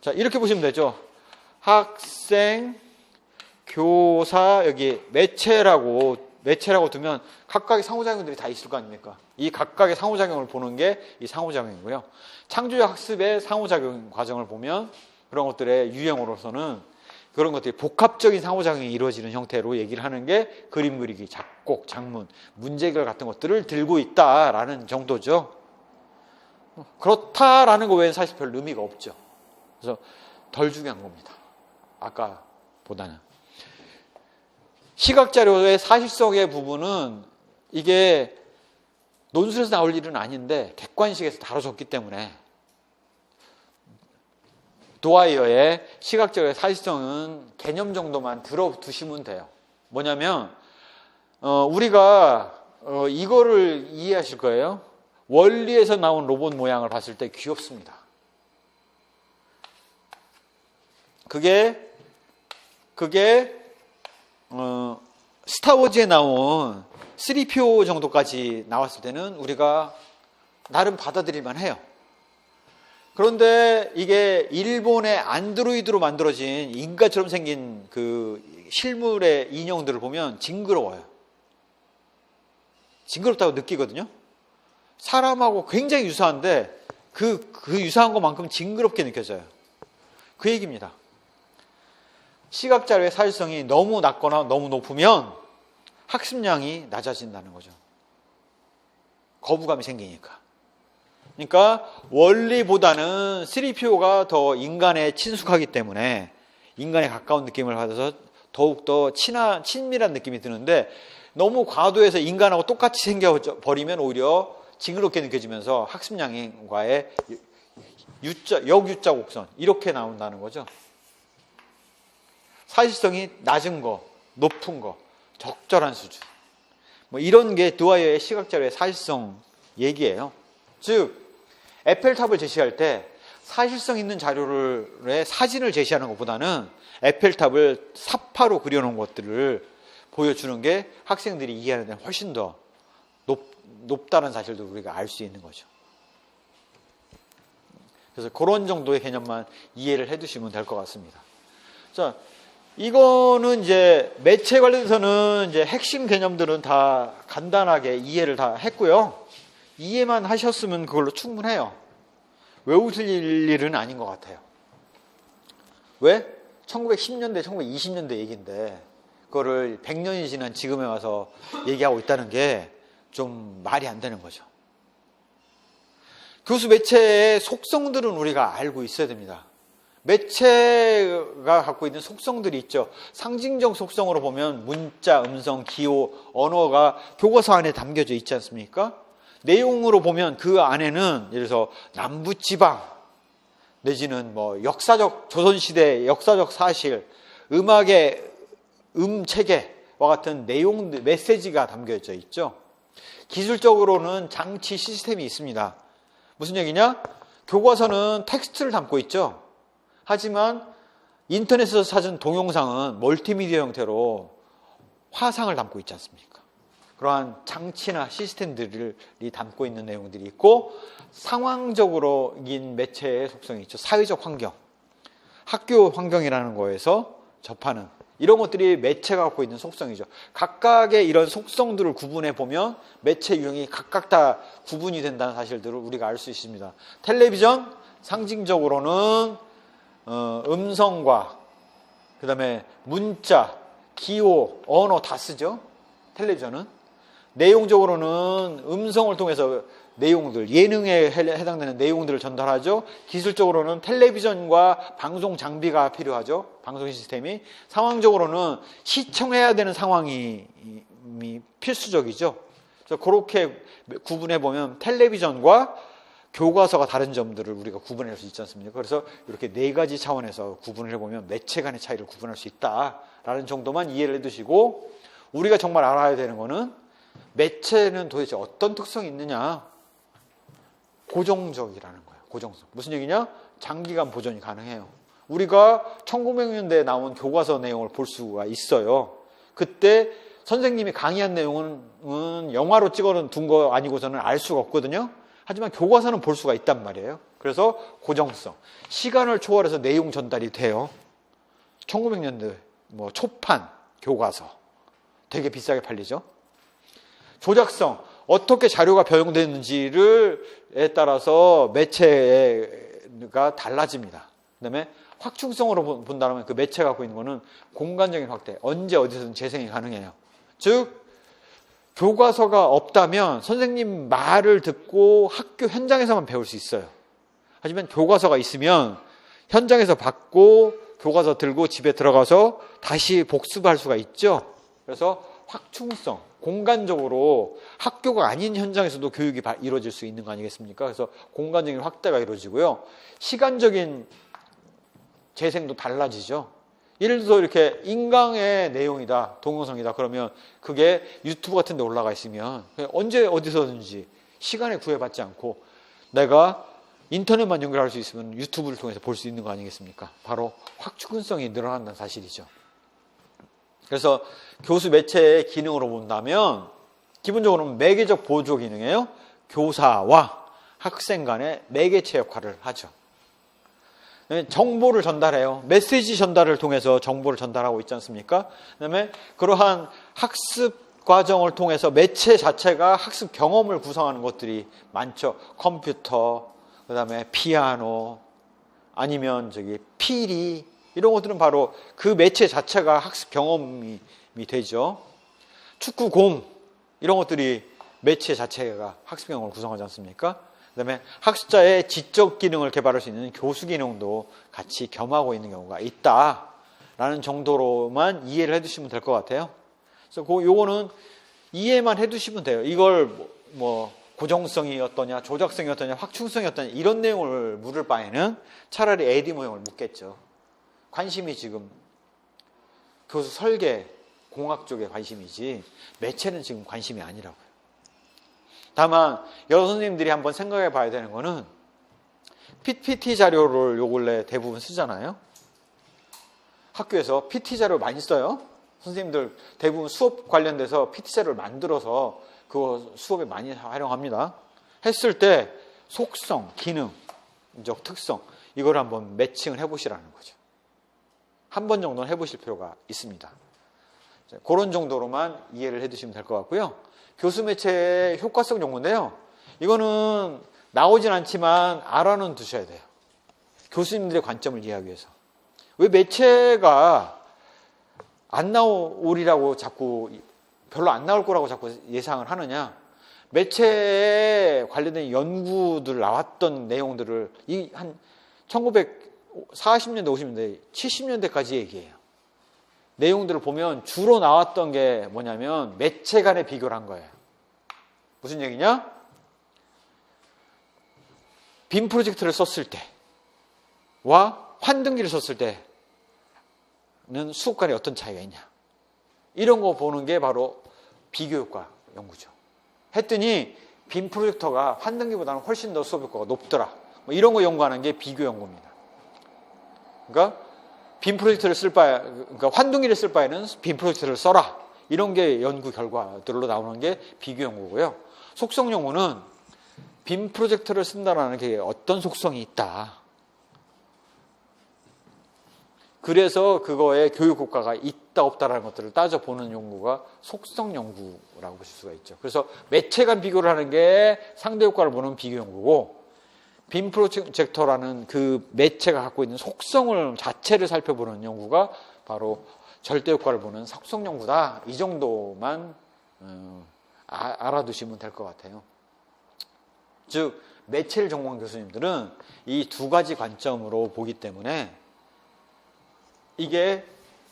자, 이렇게 보시면 되죠. 학생, 교사, 여기 매체라고 두면 각각의 상호작용들이 다 있을 거 아닙니까? 이 각각의 상호작용을 보는 게 이 상호작용이고요. 창조적 학습의 상호작용 과정을 보면 그런 것들의 유형으로서는 그런 것들이 복합적인 상호작용이 이루어지는 형태로 얘기를 하는 게 그림 그리기, 작곡, 작문, 문제결 같은 것들을 들고 있다라는 정도죠. 그렇다라는 거 외에는 사실 별 의미가 없죠. 그래서 덜 중요한 겁니다. 아까보다는. 시각자료의 사실성의 부분은 이게 논술에서 나올 일은 아닌데 객관식에서 다뤄졌기 때문에 도아이어의 시각자료의 사실성은 개념 정도만 들어두시면 돼요. 뭐냐면 우리가 이거를 이해하실 거예요. 원리에서 나온 로봇 모양을 봤을 때 귀엽습니다. 그게 스타워즈에 나온 3PO 정도까지 나왔을 때는 우리가 나름 받아들일만 해요. 그런데 이게 일본의 안드로이드로 만들어진 인간처럼 생긴 그 실물의 인형들을 보면 징그러워요. 징그럽다고 느끼거든요. 사람하고 굉장히 유사한데 그 유사한 것만큼 징그럽게 느껴져요. 그 얘기입니다. 시각 자료의 사실성이 너무 낮거나 너무 높으면 학습량이 낮아진다는 거죠. 거부감이 생기니까. 그러니까 원리보다는 3PO가 더 인간에 친숙하기 때문에 인간에 가까운 느낌을 받아서 더욱더 친밀한 느낌이 드는데 너무 과도해서 인간하고 똑같이 생겨버리면 오히려 징그럽게 느껴지면서 학습량과의 역유자 곡선 이렇게 나온다는 거죠. 사실성이 낮은 거, 높은 거, 적절한 수준. 뭐 이런 게 드와이어의 시각자료의 사실성 얘기예요. 즉 에펠탑을 제시할 때 사실성 있는 자료의 사진을 제시하는 것보다는 에펠탑을 사파로 그려놓은 것들을 보여주는 게 학생들이 이해하는 데는 훨씬 더 높다는 사실도 우리가 알 수 있는 거죠. 그래서 그런 정도의 개념만 이해를 해두시면 될 것 같습니다. 자, 이거는 이제 매체 관련해서는 이제 핵심 개념들은 다 간단하게 이해를 다 했고요. 이해만 하셨으면 그걸로 충분해요. 외우실 일은 아닌 것 같아요. 왜? 1910년대, 1920년대 얘기인데 그거를 100년이 지난 지금에 와서 얘기하고 있다는 게 좀 말이 안 되는 거죠. 교수 매체의 속성들은 우리가 알고 있어야 됩니다. 매체가 갖고 있는 속성들이 있죠. 상징적 속성으로 보면 문자, 음성, 기호, 언어가 교과서 안에 담겨져 있지 않습니까? 내용으로 보면 그 안에는 예를 들어서 남부지방 내지는 뭐 역사적 조선시대 역사적 사실, 음악의 체계와 같은 내용들, 메시지가 담겨져 있죠. 기술적으로는 장치 시스템이 있습니다. 무슨 얘기냐? 교과서는 텍스트를 담고 있죠. 하지만 인터넷에서 찾은 동영상은 멀티미디어 형태로 화상을 담고 있지 않습니까? 그러한 장치나 시스템들이 담고 있는 내용들이 있고 상황적으로인 매체의 속성이 있죠. 사회적 환경, 학교 환경이라는 거에서 접하는 이런 것들이 매체가 갖고 있는 속성이죠. 각각의 이런 속성들을 구분해 보면 매체 유형이 각각 다 구분이 된다는 사실들을 우리가 알 수 있습니다. 텔레비전 상징적으로는 음성과 그 다음에 문자, 기호, 언어 다 쓰죠. 텔레비전은. 내용적으로는 음성을 통해서 내용들, 예능에 해당되는 내용들을 전달하죠. 기술적으로는 텔레비전과 방송 장비가 필요하죠. 방송 시스템이. 상황적으로는 시청해야 되는 상황이 필수적이죠. 그래서 그렇게 구분해 보면 텔레비전과 교과서가 다른 점들을 우리가 구분할 수 있지 않습니까? 그래서 이렇게 네 가지 차원에서 구분을 해보면 매체 간의 차이를 구분할 수 있다라는 정도만 이해를 해두시고 우리가 정말 알아야 되는 거는 매체는 도대체 어떤 특성이 있느냐? 고정적이라는 거예요. 고정성. 무슨 얘기냐? 장기간 보존이 가능해요. 우리가 1900년대에 나온 교과서 내용을 볼 수가 있어요. 그때 선생님이 강의한 내용은 영화로 찍어둔 거 아니고서는 알 수가 없거든요. 하지만 교과서는 볼 수가 있단 말이에요. 그래서 고정성. 시간을 초월해서 내용 전달이 돼요. 1900년대 초판 교과서. 되게 비싸게 팔리죠. 조작성. 어떻게 자료가 변형되는지에 따라서 매체가 달라집니다. 그 다음에 확충성으로 본다면 그 매체가 갖고 있는 거는 공간적인 확대. 언제 어디서든 재생이 가능해요. 즉 교과서가 없다면 선생님 말을 듣고 학교 현장에서만 배울 수 있어요. 하지만 교과서가 있으면 현장에서 받고 교과서 들고 집에 들어가서 다시 복습할 수가 있죠. 그래서 확충성, 공간적으로 학교가 아닌 현장에서도 교육이 이루어질 수 있는 거 아니겠습니까? 그래서 공간적인 확대가 이루어지고요. 시간적인 재생도 달라지죠. 예를 들어서 이렇게 인강의 내용이다, 동영상이다 그러면 그게 유튜브 같은 데 올라가 있으면 언제 어디서든지 시간에 구애받지 않고 내가 인터넷만 연결할 수 있으면 유튜브를 통해서 볼 수 있는 거 아니겠습니까? 바로 확충성이 늘어난다는 사실이죠. 그래서 교수 매체의 기능으로 본다면 기본적으로는 매개적 보조 기능이에요. 교사와 학생 간의 매개체 역할을 하죠. 정보를 전달해요. 메시지 전달을 통해서 정보를 전달하고 있지 않습니까? 그다음에 그러한 학습 과정을 통해서 매체 자체가 학습 경험을 구성하는 것들이 많죠. 컴퓨터, 그 다음에 피아노, 아니면 피리, 이런 것들은 바로 그 매체 자체가 학습 경험이 되죠. 축구공, 이런 것들이 매체 자체가 학습 경험을 구성하지 않습니까? 그 다음에 학습자의 지적 기능을 개발할 수 있는 교수 기능도 같이 겸하고 있는 경우가 있다라는 정도로만 이해를 해두시면 될 것 같아요. 그래서 요거는 이해만 해두시면 돼요. 이걸 뭐 고정성이 어떠냐, 조작성이 어떠냐, 확충성이 어떠냐 이런 내용을 물을 바에는 차라리 AD 모형을 묻겠죠. 관심이 지금 교수 설계, 공학 쪽에 관심이지 매체는 지금 관심이 아니라고요. 다만 여러 선생님들이 한번 생각해 봐야 되는 거는 PPT 자료를 요 근래 대부분 쓰잖아요. 학교에서 PT 자료 많이 써요. 선생님들 대부분 수업 관련돼서 PT 자료를 만들어서 그거 수업에 많이 활용합니다. 했을 때 속성, 기능적 특성 이걸 한번 매칭을 해보시라는 거죠. 한 번 정도는 해보실 필요가 있습니다. 그런 정도로만 이해를 해두시면 될 것 같고요. 교수 매체의 효과성 연구인데요. 이거는 나오진 않지만 알아는 두셔야 돼요. 교수님들의 관점을 이해하기 위해서. 왜 매체가 안 나오리라고 자꾸 별로 안 나올 거라고 자꾸 예상을 하느냐. 매체에 관련된 연구들 나왔던 내용들을 한 1940년대, 50년대, 70년대까지 얘기해요. 내용들을 보면 주로 나왔던 게 뭐냐면 매체 간의 비교를 한 거예요. 무슨 얘기냐? 빔 프로젝터를 썼을 때와 환등기를 썼을 때는 수업 간에 어떤 차이가 있냐. 이런 거 보는 게 바로 비교 효과 연구죠. 했더니 빔 프로젝터가 환등기보다는 훨씬 더 수업 효과가 높더라. 뭐 이런 거 연구하는 게 비교 연구입니다. 그러니까 빔 프로젝터를 그러니까 환등기를 쓸 바에는 빔 프로젝터를 써라. 이런 게 연구 결과들로 나오는 게 비교 연구고요. 속성 연구는 빔 프로젝터를 쓴다는 게 어떤 속성이 있다. 그래서 그거에 교육 효과가 있다 없다라는 것들을 따져보는 연구가 속성 연구라고 보실 수가 있죠. 그래서 매체 간 비교를 하는 게 상대 효과를 보는 비교 연구고 빔 프로젝터라는 그 매체가 갖고 있는 속성을 자체를 살펴보는 연구가 바로 절대 효과를 보는 속성 연구다. 이 정도만 알아두시면 될 것 같아요. 즉 매체를 전공한 교수님들은 이 두 가지 관점으로 보기 때문에 이게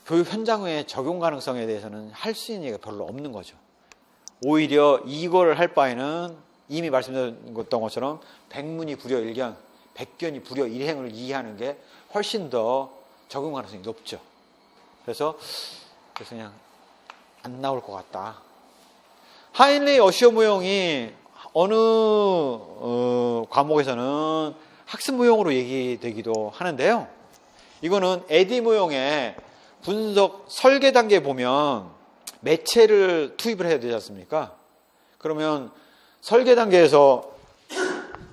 교육 현장의 적용 가능성에 대해서는 할 수 있는 얘기가 별로 없는 거죠. 오히려 이걸 할 바에는 이미 말씀드렸던 것처럼 백문이 불여 일견, 백견이 불여 일행을 이해하는 게 훨씬 더 적용 가능성이 높죠. 그래서 그냥 안 나올 것 같다. 하인리 어시어 모형이 어느 과목에서는 학습 모형으로 얘기되기도 하는데요. 이거는 에디 모형의 분석 설계 단계에 보면 매체를 투입을 해야 되지 않습니까? 그러면 설계 단계에서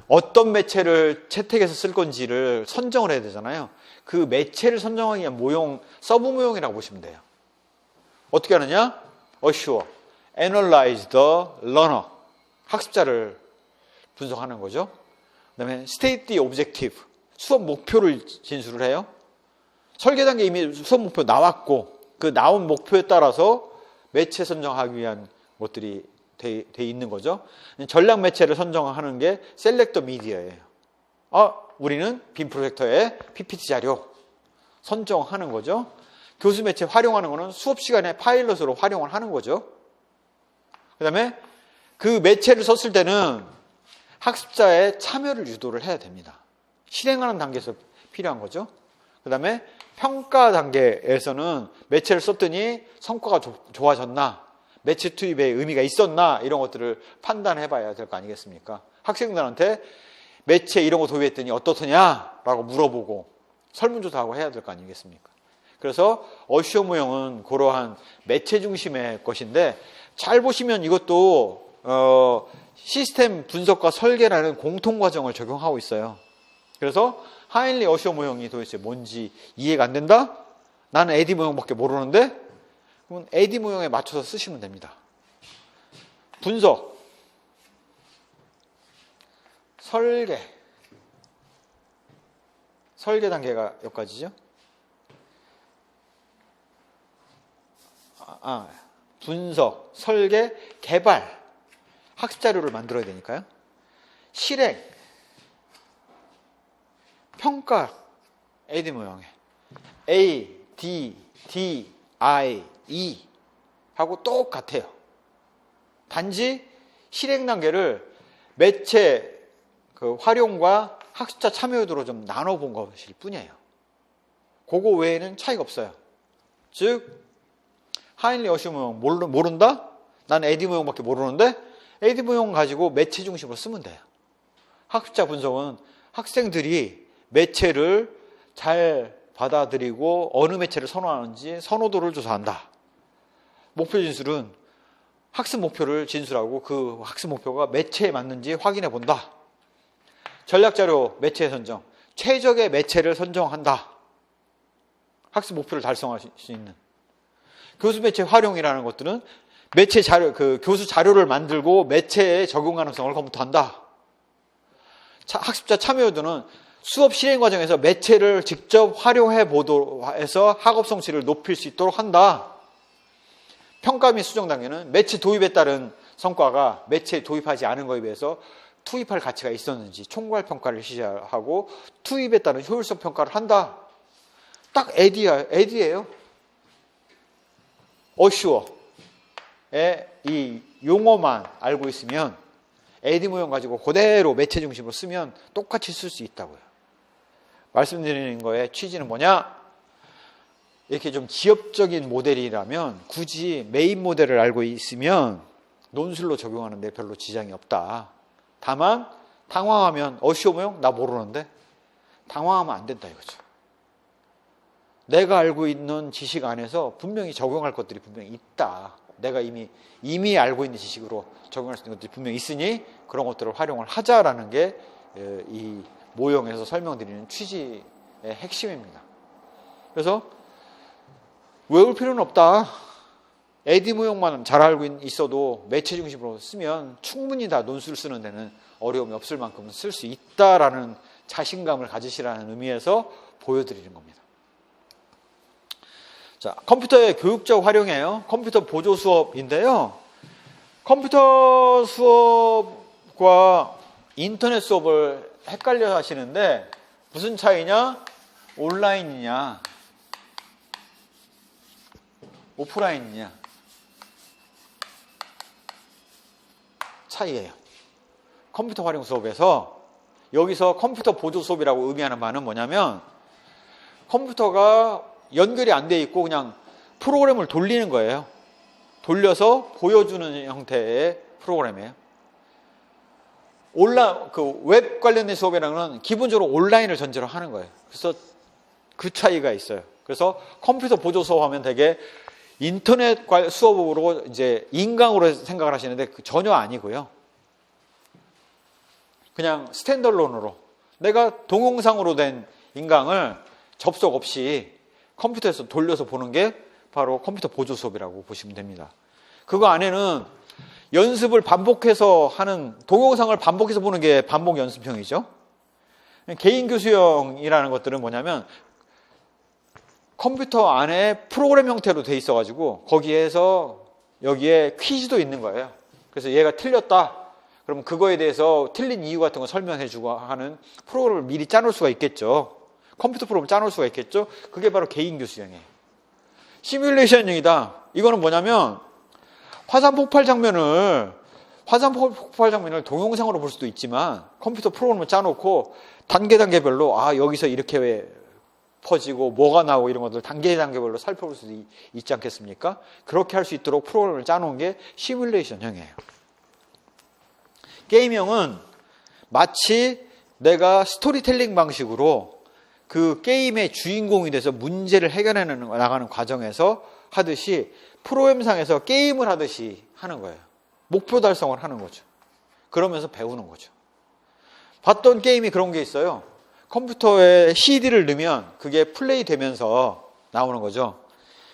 어떤 매체를 채택해서 쓸 건지를 선정을 해야 되잖아요. 그 매체를 선정하기 위한 모형, 서브 모형이라고 보시면 돼요. 어떻게 하느냐? Assure, Analyze the Learner. 학습자를 분석하는 거죠. 그 다음에 State the Objective. 수업 목표를 진술을 해요. 설계 단계에 이미 수업 목표 나왔고 그 나온 목표에 따라서 매체 선정하기 위한 것들이 돼 있는 거죠. 전략 매체를 선정하는 게 셀렉터 미디어예요. 우리는 빔 프로젝터에 PPT 자료 선정하는 거죠. 교수 매체 활용하는 거는 수업 시간에 파일럿으로 활용을 하는 거죠. 그 다음에 그 매체를 썼을 때는 학습자의 참여를 유도를 해야 됩니다. 실행하는 단계에서 필요한 거죠. 그 다음에 평가 단계에서는 매체를 썼더니 성과가 좋아졌나, 매체 투입에 의미가 있었나 이런 것들을 판단해 봐야 될 거 아니겠습니까? 학생들한테 매체 이런 거 도입했더니 어떻더냐라고 물어보고 설문조사하고 해야 될 거 아니겠습니까? 그래서 어시어 모형은 그러한 매체 중심의 것인데 잘 보시면 이것도 시스템 분석과 설계라는 공통 과정을 적용하고 있어요. 그래서 하인리 어시어 모형이 도대체 뭔지 이해가 안 된다? 나는 에디 모형밖에 모르는데? 그러면 에디 모형에 맞춰서 쓰시면 됩니다. 분석, 설계 단계가 여기까지죠. 분석, 설계, 개발, 학습 자료를 만들어야 되니까요. 실행, 평가, AD 모형에 A, D, D, I, E 하고 똑같아요. 단지 실행 단계를 매체 활용과 학습자 참여도로 좀 나눠본 것일 뿐이에요. 그거 외에는 차이가 없어요. 즉 하인리 어시 모형 모른다? 난 AD 모형밖에 모르는데 AD 모형 가지고 매체 중심으로 쓰면 돼요. 학습자 분석은 학생들이 매체를 잘 받아들이고 어느 매체를 선호하는지 선호도를 조사한다. 목표 진술은 학습 목표를 진술하고 그 학습 목표가 매체에 맞는지 확인해 본다. 전략자료 매체 선정, 최적의 매체를 선정한다. 학습 목표를 달성할 수 있는. 교수 매체 활용이라는 것들은 매체 자료, 교수 자료를 만들고 매체의 적용 가능성을 검토한다. 학습자 참여도는 수업 실행 과정에서 매체를 직접 활용해 보도록 해서 학업 성취를 높일 수 있도록 한다. 평가 및 수정 단계는 매체 도입에 따른 성과가 매체에 도입하지 않은 것에 비해서 투입할 가치가 있었는지 총괄 평가를 시작하고 투입에 따른 효율성 평가를 한다. 딱 AD예요. 어슈어의 이 용어만 알고 있으면 AD 모형 가지고 그대로 매체 중심으로 쓰면 똑같이 쓸 수 있다고요. 말씀드리는 거의 취지는 뭐냐? 이렇게 좀 기업적인 모델이라면 굳이 메인 모델을 알고 있으면 논술로 적용하는데 별로 지장이 없다. 다만 당황하면 어시오 모형 나 모르는데 당황하면 안 된다 이거죠. 내가 알고 있는 지식 안에서 분명히 적용할 것들이 분명히 있다. 내가 이미 알고 있는 지식으로 적용할 수 있는 것들이 분명히 있으니 그런 것들을 활용을 하자라는 게 이 모형에서 설명드리는 취지의 핵심입니다. 그래서 외울 필요는 없다. AD 모형만 잘 알고 있어도 매체 중심으로 쓰면 충분히 다 논술 쓰는 데는 어려움이 없을 만큼 쓸 수 있다라는 자신감을 가지시라는 의미에서 보여드리는 겁니다. 자, 컴퓨터의 교육적 활용이에요. 컴퓨터 보조 수업인데요. 컴퓨터 수업과 인터넷 수업을 헷갈려 하시는데 무슨 차이냐? 온라인이냐? 오프라인이냐? 차이예요. 컴퓨터 활용 수업에서 여기서 컴퓨터 보조 수업이라고 의미하는 바는 뭐냐면 컴퓨터가 연결이 안 돼 있고 그냥 프로그램을 돌리는 거예요. 돌려서 보여주는 형태의 프로그램이에요. 웹 관련된 수업이라는 건 기본적으로 온라인을 전제로 하는 거예요. 그래서 그 차이가 있어요. 그래서 컴퓨터 보조 수업하면 되게 인터넷 수업으로 이제 인강으로 생각을 하시는데 전혀 아니고요. 그냥 스탠더론으로 내가 동영상으로 된 인강을 접속 없이 컴퓨터에서 돌려서 보는 게 바로 컴퓨터 보조 수업이라고 보시면 됩니다. 그거 안에는 연습을 반복해서 하는 동영상을 반복해서 보는 게 반복 연습형이죠. 개인 교수형이라는 것들은 뭐냐면 컴퓨터 안에 프로그램 형태로 돼 있어가지고 거기에서 여기에 퀴즈도 있는 거예요. 그래서 얘가 틀렸다. 그럼 그거에 대해서 틀린 이유 같은 거 설명해주고 하는 프로그램을 미리 짜놓을 수가 있겠죠. 컴퓨터 프로그램 짜놓을 수가 있겠죠. 그게 바로 개인 교수형이에요. 시뮬레이션형이다. 이거는 뭐냐면 화산 폭발 장면을 동영상으로 볼 수도 있지만 컴퓨터 프로그램을 짜놓고 단계별로 여기서 이렇게 퍼지고 뭐가 나오고 이런 것들 단계별로 살펴볼 수도 있지 않겠습니까? 그렇게 할 수 있도록 프로그램을 짜놓은 게 시뮬레이션형이에요. 게임형은 마치 내가 스토리텔링 방식으로 그 게임의 주인공이 돼서 문제를 해결해 나가는 과정에서 하듯이 프로그램상에서 게임을 하듯이 하는 거예요. 목표 달성을 하는 거죠. 그러면서 배우는 거죠. 봤던 게임이 그런 게 있어요. 컴퓨터에 CD를 넣으면 그게 플레이 되면서 나오는 거죠.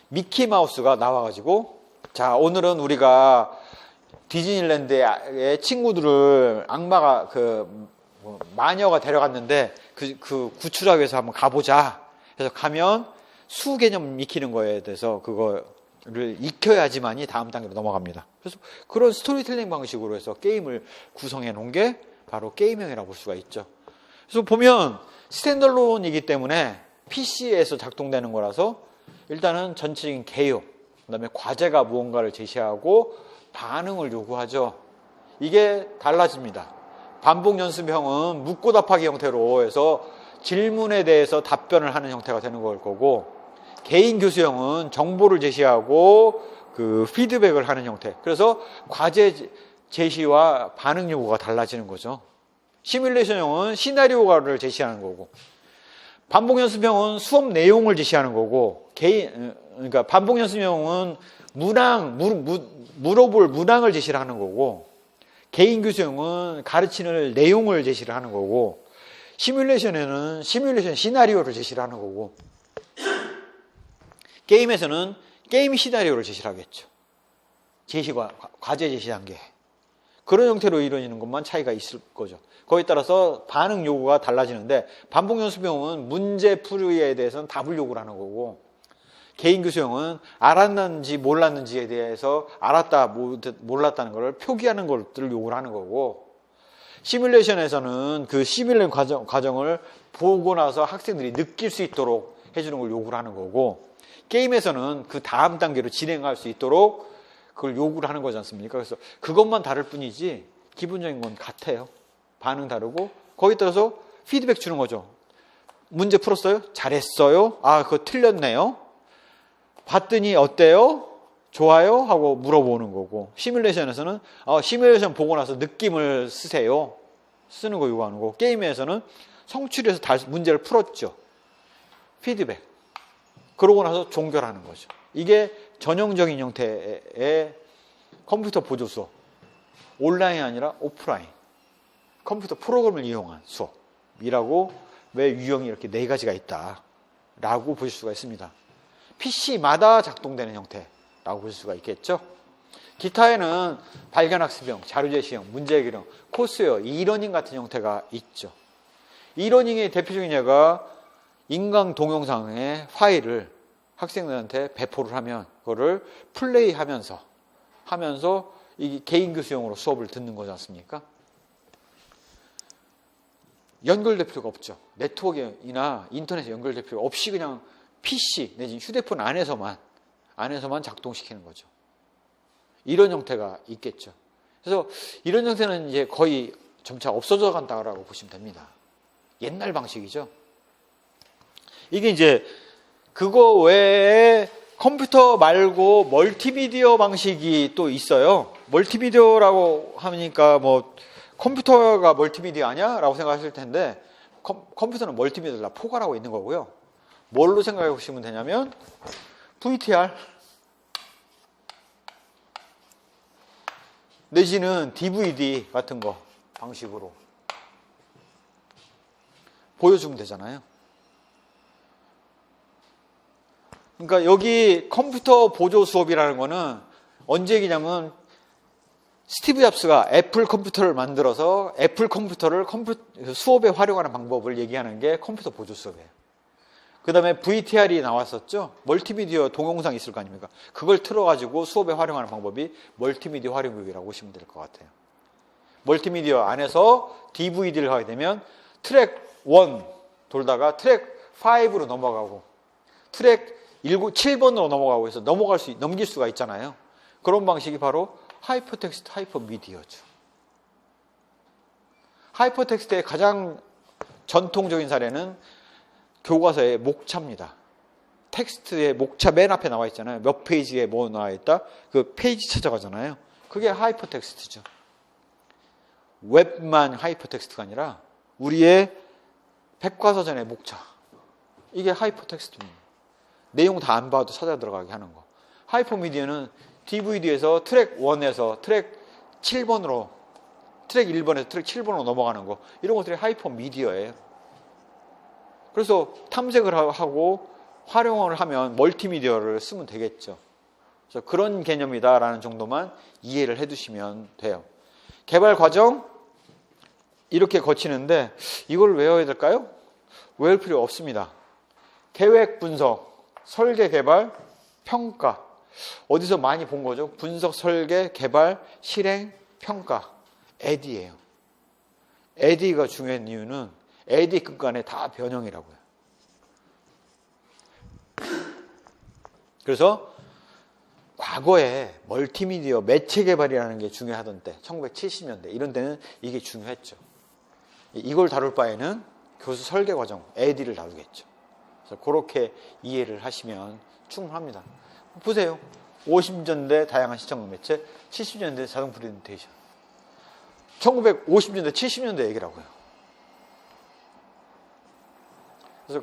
미키 마우스가 나와가지고 자 오늘은 우리가 디즈니랜드의 친구들을 악마가 마녀가 데려갔는데 그 구출하기 위해서 한번 가보자. 그래서 가면 수 개념 익히는 거에 대해서 그거를 익혀야지만이 다음 단계로 넘어갑니다. 그래서 그런 스토리텔링 방식으로 해서 게임을 구성해 놓은 게 바로 게임형이라고 볼 수가 있죠. 그래서 보면 스탠더론이기 때문에 PC에서 작동되는 거라서 일단은 전체적인 개요, 그다음에 과제가 무언가를 제시하고 반응을 요구하죠. 이게 달라집니다. 반복 연습형은 묻고 답하기 형태로 해서 질문에 대해서 답변을 하는 형태가 되는 걸 거고, 개인 교수형은 정보를 제시하고 그 피드백을 하는 형태. 그래서 과제 제시와 반응 요구가 달라지는 거죠. 시뮬레이션형은 시나리오를 제시하는 거고, 반복 연습형은 수업 내용을 제시하는 거고, 그러니까 반복 연습형은 물어볼 문항을 제시를 하는 거고, 개인 교수형은 가르치는 내용을 제시를 하는 거고, 시뮬레이션에는 시뮬레이션 시나리오를 제시를 하는 거고, 게임에서는 게임 시나리오를 제시를 하겠죠. 제시과 과제 제시 단계. 그런 형태로 이루어지는 것만 차이가 있을 거죠. 거기에 따라서 반응 요구가 달라지는데, 반복 연습형은 문제 풀이에 대해서는 답을 요구를 하는 거고, 개인 교수형은 알았는지 몰랐는지에 대해서 알았다 몰랐다는 걸 표기하는 것들을 요구를 하는 거고, 시뮬레이션에서는 그 시뮬레이션 과정을 보고 나서 학생들이 느낄 수 있도록 해주는 걸 요구를 하는 거고, 게임에서는 그 다음 단계로 진행할 수 있도록 그걸 요구를 하는 거지 않습니까? 그래서 그것만 다를 뿐이지 기본적인 건 같아요. 반응 다르고, 거기에 따라서 피드백 주는 거죠. 문제 풀었어요? 잘했어요? 아, 그거 틀렸네요? 봤더니 어때요? 좋아요? 하고 물어보는 거고, 시뮬레이션에서는 시뮬레이션 보고 나서 느낌을 쓰세요. 쓰는 거 요구하는 거고, 게임에서는 성취해서 문제를 풀었죠. 피드백. 그러고 나서 종결하는 거죠. 이게 전형적인 형태의 컴퓨터 보조 수업. 온라인이 아니라 오프라인. 컴퓨터 프로그램을 이용한 수업이라고, 왜 유형이 이렇게 네 가지가 있다라고 보실 수가 있습니다. PC마다 작동되는 형태라고 볼 수가 있겠죠. 기타에는 발견학습형, 자료제시형, 문제해결형, 코스웨어, 이러닝 같은 형태가 있죠. 이러닝의 대표적인 예가 인강 동영상의 파일을 학생들한테 배포를 하면 그거를 플레이하면서 이 개인 교수용으로 수업을 듣는 거지 않습니까? 연결될 필요가 없죠. 네트워크나 인터넷에 연결될 필요 없이 그냥 PC 내지 휴대폰 안에서만 작동시키는 거죠. 이런 형태가 있겠죠. 그래서 이런 형태는 이제 거의 점차 없어져 간다고 보시면 됩니다. 옛날 방식이죠. 이게 이제 그거 외에 컴퓨터 말고 멀티미디어 방식이 또 있어요. 멀티미디어라고 하니까 뭐 컴퓨터가 멀티미디어 아니야? 라고 생각하실 텐데, 컴퓨터는 멀티미디어를 다 포괄하고 있는 거고요. 뭘로 생각해 보시면 되냐면 VTR 내지는 DVD 같은 거 방식으로 보여주면 되잖아요. 그러니까 여기 컴퓨터 보조 수업이라는 거는 언제 얘기냐면, 스티브 잡스가 애플 컴퓨터를 만들어서 애플 컴퓨터를 수업에 활용하는 방법을 얘기하는 게 컴퓨터 보조 수업이에요. 그 다음에 VTR이 나왔었죠. 멀티미디어 동영상 있을 거 아닙니까? 그걸 틀어가지고 수업에 활용하는 방법이 멀티미디어 활용교육이라고 보시면 될 것 같아요. 멀티미디어 안에서 DVD를 하게 되면 트랙 1 돌다가 트랙 5로 넘어가고, 트랙 7번으로 넘어가고 해서 넘길 수가 있잖아요. 그런 방식이 바로 하이퍼텍스트, 하이퍼미디어죠. 하이퍼텍스트의 가장 전통적인 사례는 교과서의 목차입니다. 텍스트의 목차 맨 앞에 나와 있잖아요. 몇 페이지에 뭐 나와 있다? 그 페이지 찾아가잖아요. 그게 하이퍼텍스트죠. 웹만 하이퍼텍스트가 아니라 우리의 백과사전의 목차. 이게 하이퍼텍스트입니다. 내용 다 안 봐도 찾아 들어가게 하는 거. 하이퍼미디어는 DVD에서 트랙 1에서 트랙 7번으로, 트랙 1번에서 트랙 7번으로 넘어가는 거. 이런 것들이 하이퍼미디어예요. 그래서 탐색을 하고 활용을 하면 멀티미디어를 쓰면 되겠죠. 그래서 그런 개념이다라는 정도만 이해를 해두시면 돼요. 개발 과정 이렇게 거치는데 이걸 외워야 될까요? 외울 필요 없습니다. 계획, 분석, 설계, 개발, 평가. 어디서 많이 본 거죠? 분석, 설계, 개발, 실행, 평가. AD예요. AD가 중요한 이유는 AD 끝간에 다 변형이라고요. 그래서 과거에 멀티미디어 매체 개발이라는 게 중요하던 때, 1970년대 이런 때는 이게 중요했죠. 이걸 다룰 바에는 교수 설계 과정, AD를 다루겠죠. 그래서 그렇게 이해를 하시면 충분합니다. 보세요. 50년대 다양한 시청각 매체, 70년대 자동 프레젠테이션. 1950년대, 70년대 얘기라고요.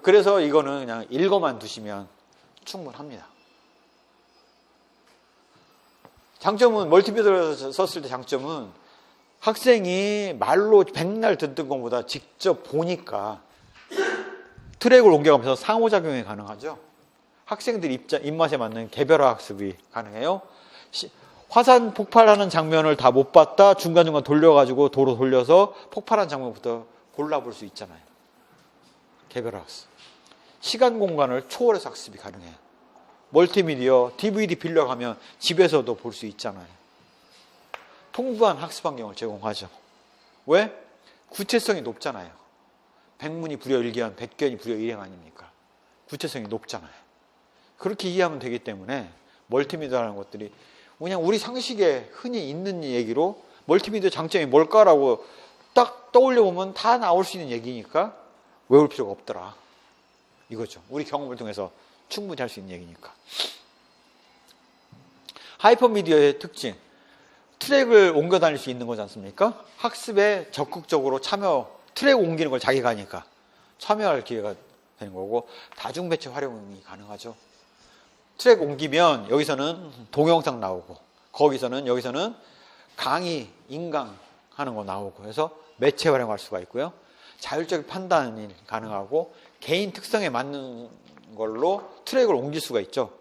그래서 이거는 그냥 읽어만 두시면 충분합니다. 장점은 멀티미디어를 썼을 때 장점은 학생이 말로 백날 듣는 것보다 직접 보니까 트랙을 옮겨가면서 상호작용이 가능하죠. 학생들 입맛에 맞는 개별화 학습이 가능해요. 화산 폭발하는 장면을 다 못 봤다 중간중간 돌려가지고 도로 돌려서 폭발한 장면부터 골라볼 수 있잖아요. 개별화 학습. 시간 공간을 초월해서 학습이 가능해요. 멀티미디어, DVD 빌려가면 집에서도 볼 수 있잖아요. 풍부한 학습 환경을 제공하죠. 왜? 구체성이 높잖아요. 백문이 불여일견, 백견이 불여일행 아닙니까? 구체성이 높잖아요. 그렇게 이해하면 되기 때문에 멀티미디어라는 것들이 그냥 우리 상식에 흔히 있는 얘기로 멀티미디어 장점이 뭘까라고 딱 떠올려보면 다 나올 수 있는 얘기니까 외울 필요가 없더라. 이거죠. 우리 경험을 통해서 충분히 할 수 있는 얘기니까. 하이퍼미디어의 특징. 트랙을 옮겨 다닐 수 있는 거지 않습니까? 학습에 적극적으로 참여, 트랙 옮기는 걸 자기가 하니까 참여할 기회가 되는 거고, 다중매체 활용이 가능하죠. 트랙 옮기면 여기서는 동영상 나오고, 여기서는 강의, 인강하는 거 나오고 해서 매체 활용할 수가 있고요. 자율적 판단이 가능하고 개인 특성에 맞는 걸로 트랙을 옮길 수가 있죠.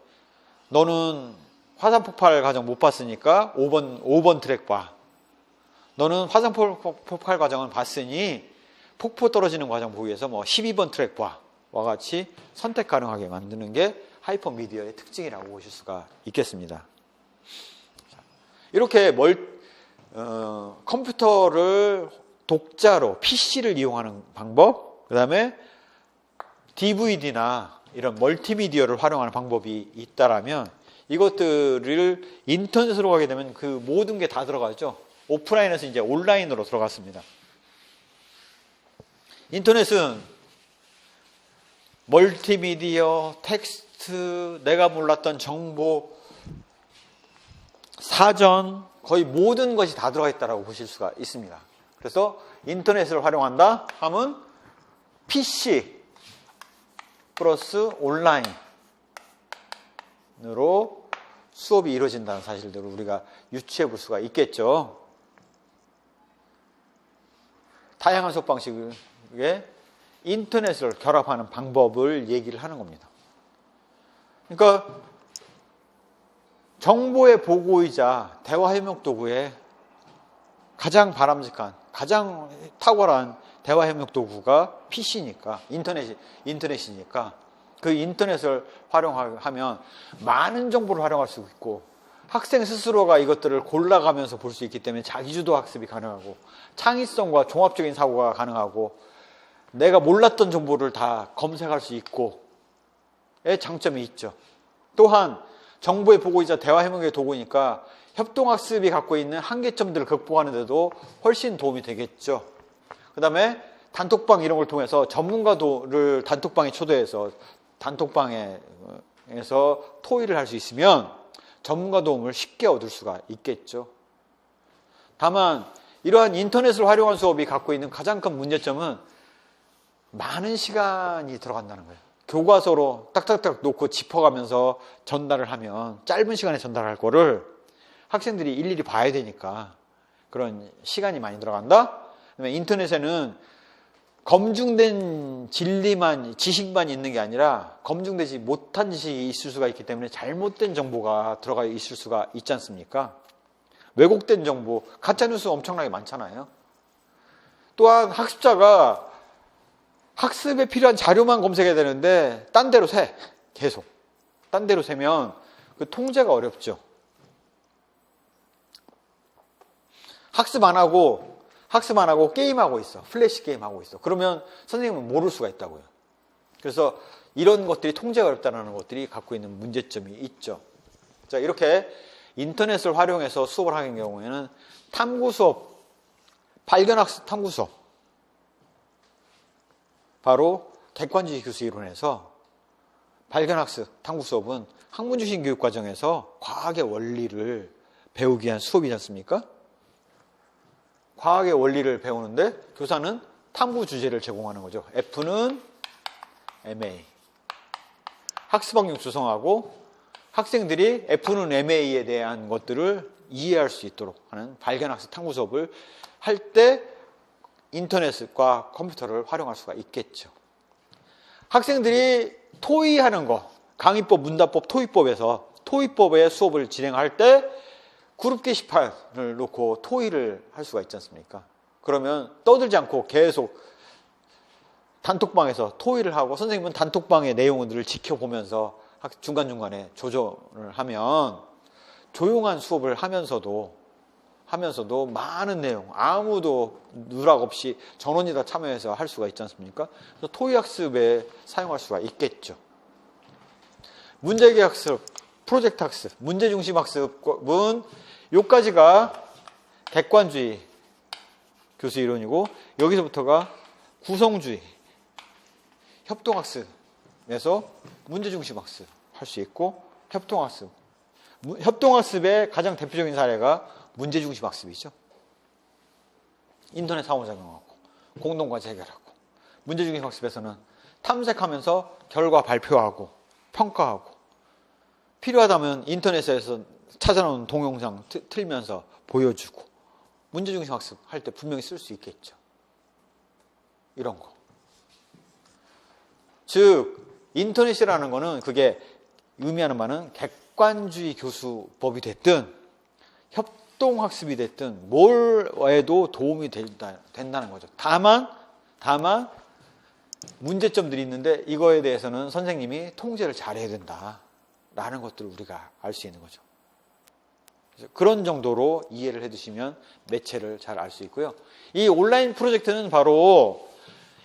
너는 화산 폭발 과정 못 봤으니까 5번 트랙 봐. 너는 화산 폭발 과정은 봤으니 폭포 떨어지는 과정 보기 위해서 12번 트랙 봐. 와 같이 선택 가능하게 만드는 게 하이퍼미디어의 특징이라고 보실 수가 있겠습니다. 이렇게 컴퓨터를 독자로 PC를 이용하는 방법, 그 다음에 DVD나 이런 멀티미디어를 활용하는 방법이 있다라면 이것들을 인터넷으로 가게 되면 그 모든 게 다 들어가죠. 오프라인에서 이제 온라인으로 들어갔습니다. 인터넷은 멀티미디어, 텍스트, 내가 몰랐던 정보, 사전, 거의 모든 것이 다 들어가 있다고 보실 수가 있습니다. 그래서 인터넷을 활용한다 하면 PC 플러스 온라인으로 수업이 이루어진다는 사실들을 우리가 유추해 볼 수가 있겠죠. 다양한 수업 방식에 인터넷을 결합하는 방법을 얘기를 하는 겁니다. 그러니까 정보의 보고이자 대화 해석 도구의 가장 바람직한, 가장 탁월한 대화 협력 도구가 PC니까, 인터넷이니까 그 인터넷을 활용하면 많은 정보를 활용할 수 있고 학생 스스로가 이것들을 골라가면서 볼 수 있기 때문에 자기주도 학습이 가능하고 창의성과 종합적인 사고가 가능하고 내가 몰랐던 정보를 다 검색할 수 있고의 장점이 있죠. 또한 정보의 보고이자 대화 해석의 도구니까 협동학습이 갖고 있는 한계점들을 극복하는 데도 훨씬 도움이 되겠죠. 그 다음에 단톡방 이런 걸 통해서 전문가를 단톡방에 초대해서 단톡방에서 토의를 할 수 있으면 전문가 도움을 쉽게 얻을 수가 있겠죠. 다만 이러한 인터넷을 활용한 수업이 갖고 있는 가장 큰 문제점은 많은 시간이 들어간다는 거예요. 교과서로 딱딱딱 놓고 짚어가면서 전달을 하면 짧은 시간에 전달할 거를 학생들이 일일이 봐야 되니까 그런 시간이 많이 들어간다. 그다음에 인터넷에는 검증된 진리만, 지식만 있는 게 아니라 검증되지 못한 지식이 있을 수가 있기 때문에 잘못된 정보가 들어가 있을 수가 있지 않습니까? 왜곡된 정보, 가짜뉴스 엄청나게 많잖아요. 또한 학습자가 학습에 필요한 자료만 검색해야 되는데 딴 데로 새, 계속. 딴 데로 새면 그 통제가 어렵죠. 학습 안 하고 게임하고 있어. 플래시 게임하고 있어. 그러면 선생님은 모를 수가 있다고요. 그래서 이런 것들이 통제가 어렵다는 것들이 갖고 있는 문제점이 있죠. 자, 이렇게 인터넷을 활용해서 수업을 하는 경우에는 탐구 수업, 발견학습 탐구 수업, 바로 객관주의 교수 이론에서 발견학습 탐구 수업은 학문주신 교육과정에서 과학의 원리를 배우기 위한 수업이지 않습니까? 과학의 원리를 배우는데 교사는 탐구 주제를 제공하는 거죠. F는 MA. 학습 환경 조성하고 학생들이 F는 MA에 대한 것들을 이해할 수 있도록 하는 발견학습 탐구 수업을 할 때 인터넷과 컴퓨터를 활용할 수가 있겠죠. 학생들이 토의하는 거, 강의법, 문답법, 토의법에서 토의법의 수업을 진행할 때 그룹 게시판을 놓고 토의를 할 수가 있지 않습니까? 그러면 떠들지 않고 계속 단톡방에서 토의를 하고 선생님은 단톡방의 내용들을 지켜보면서 중간중간에 조정을 하면 조용한 수업을 하면서도 많은 내용, 아무도 누락 없이 전원이 다 참여해서 할 수가 있지 않습니까? 그래서 토의 학습에 사용할 수가 있겠죠. 문제기 학습, 프로젝트 학습, 문제중심 학습은 요까지가 객관주의 교수 이론이고 여기서부터가 구성주의, 협동학습에서 문제중심 학습 할 수 있고 협동학습. 협동학습의 가장 대표적인 사례가 문제중심 학습이죠. 인터넷 상호작용하고 공동과제 해결하고 문제중심 학습에서는 탐색하면서 결과 발표하고 평가하고 필요하다면 인터넷에서 찾아놓은 동영상 틀면서 보여주고 문제중심 학습 할 때 분명히 쓸 수 있겠죠. 이런 거. 즉 인터넷이라는 거는 그게 의미하는 바는 객관주의 교수법이 됐든 협동학습이 됐든 뭘 해도 도움이 된다는 거죠. 다만 문제점들이 있는데 이거에 대해서는 선생님이 통제를 잘해야 된다라는 것들을 우리가 알 수 있는 거죠. 그래서 그런 정도로 이해를 해두시면 매체를 잘 알 수 있고요. 이 온라인 프로젝트는 바로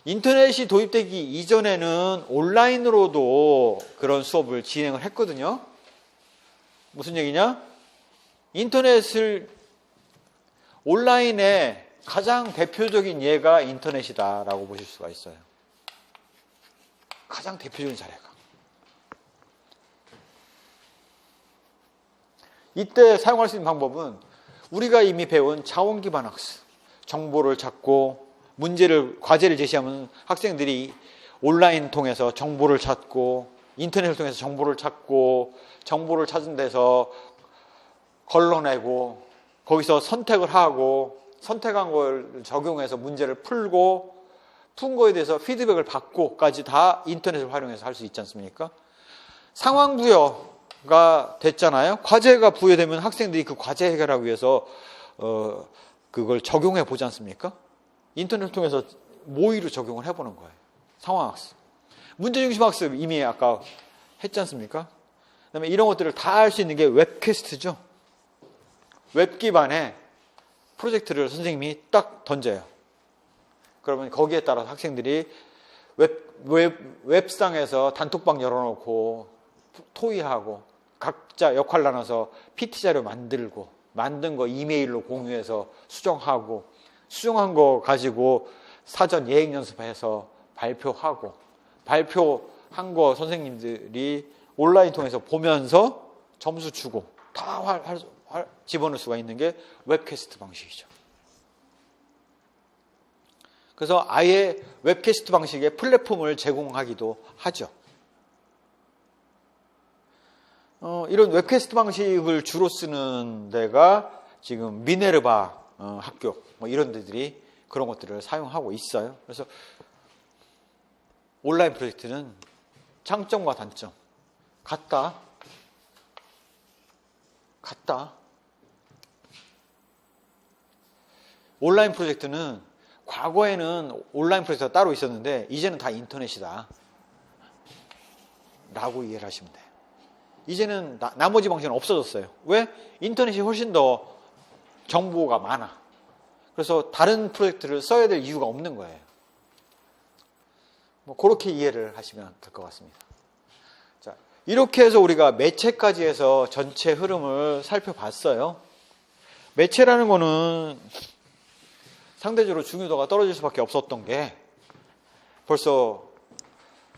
인터넷이 도입되기 이전에는 온라인으로도 그런 수업을 진행을 했거든요. 무슨 얘기냐? 인터넷을 온라인의 가장 대표적인 예가 인터넷이다라고 보실 수가 있어요. 가장 대표적인 사례가. 이때 사용할 수 있는 방법은 우리가 이미 배운 자원 기반 학습, 정보를 찾고 과제를 제시하면 학생들이 온라인 통해서 정보를 찾고 인터넷을 통해서 정보를 찾고 정보를 찾은 데서 걸러내고 거기서 선택을 하고 선택한 걸 적용해서 문제를 풀고 푼 거에 대해서 피드백을 받고까지 다 인터넷을 활용해서 할 수 있지 않습니까? 상황 부여가 됐잖아요. 과제가 부여되면 학생들이 그 과제 해결하기 위해서 그걸 적용해 보지 않습니까? 인터넷을 통해서 모의로 적용을 해보는 거예요. 상황학습. 문제중심 학습 이미 아까 했지 않습니까? 그다음에 이런 것들을 다 할 수 있는 게 웹캐스트죠. 웹 기반의 프로젝트를 선생님이 딱 던져요. 그러면 거기에 따라서 학생들이 웹상에서 단톡방 열어놓고 토의하고 각자 역할 나눠서 PT 자료 만들고 만든 거 이메일로 공유해서 수정하고 수정한 거 가지고 사전 예행 연습해서 발표하고 발표한 거 선생님들이 온라인 통해서 보면서 점수 주고 다 집어넣을 수가 있는 게 웹캐스트 방식이죠. 그래서 아예 웹캐스트 방식의 플랫폼을 제공하기도 하죠. 이런 웹캐스트 방식을 주로 쓰는 데가 지금 미네르바 학교 뭐 이런 데들이 그런 것들을 사용하고 있어요. 그래서 온라인 프로젝트는 장점과 단점 같다. 온라인 프로젝트는 과거에는 온라인 프로젝트가 따로 있었는데 이제는 다 인터넷이다 라고 이해를 하시면 돼요. 이제는 나머지 방식은 없어졌어요. 왜? 인터넷이 훨씬 더 정보가 많아. 그래서 다른 프로젝트를 써야 될 이유가 없는 거예요. 뭐 그렇게 이해를 하시면 될 것 같습니다. 자, 이렇게 해서 우리가 매체까지 해서 전체 흐름을 살펴봤어요. 매체라는 거는 상대적으로 중요도가 떨어질 수밖에 없었던 게 벌써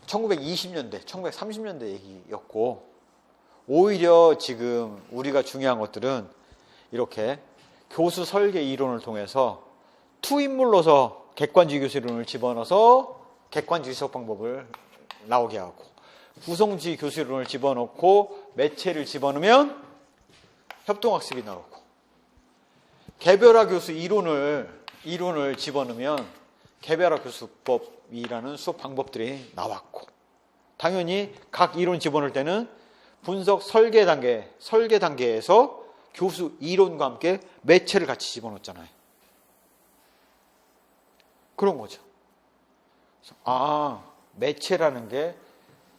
1920년대, 1930년대 얘기였고, 오히려 지금 우리가 중요한 것들은 이렇게 교수 설계 이론을 통해서 투인물로서 객관주의 교수 이론을 집어넣어서 객관주의 수업 방법을 나오게 하고, 구성주의 교수 이론을 집어넣고 매체를 집어넣으면 협동학습이 나오고, 개별화 교수 이론을 집어넣으면 개별화 교수법이라는 수업 방법들이 나왔고, 당연히 각 이론 집어넣을 때는 분석 설계 단계에서 교수 이론과 함께 매체를 같이 집어넣었잖아요. 그런 거죠. 매체라는 게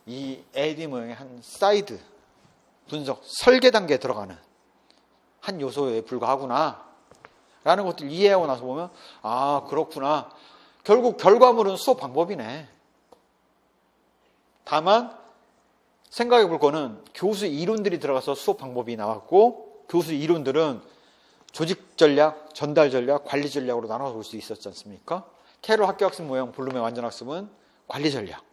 이 AD 모형의 한 사이드 분석 설계 단계에 들어가는 한 요소에 불과하구나 라는 것들 이해하고 나서 보면 그렇구나. 결국 결과물은 수업 방법이네. 다만 생각해 볼 거는 교수 이론들이 들어가서 수업 방법이 나왔고, 교수 이론들은 조직 전략, 전달 전략, 관리 전략으로 나눠서 볼 수 있었지 않습니까? 캐롤 학교학습 모형, 블룸의 완전학습은 관리 전략,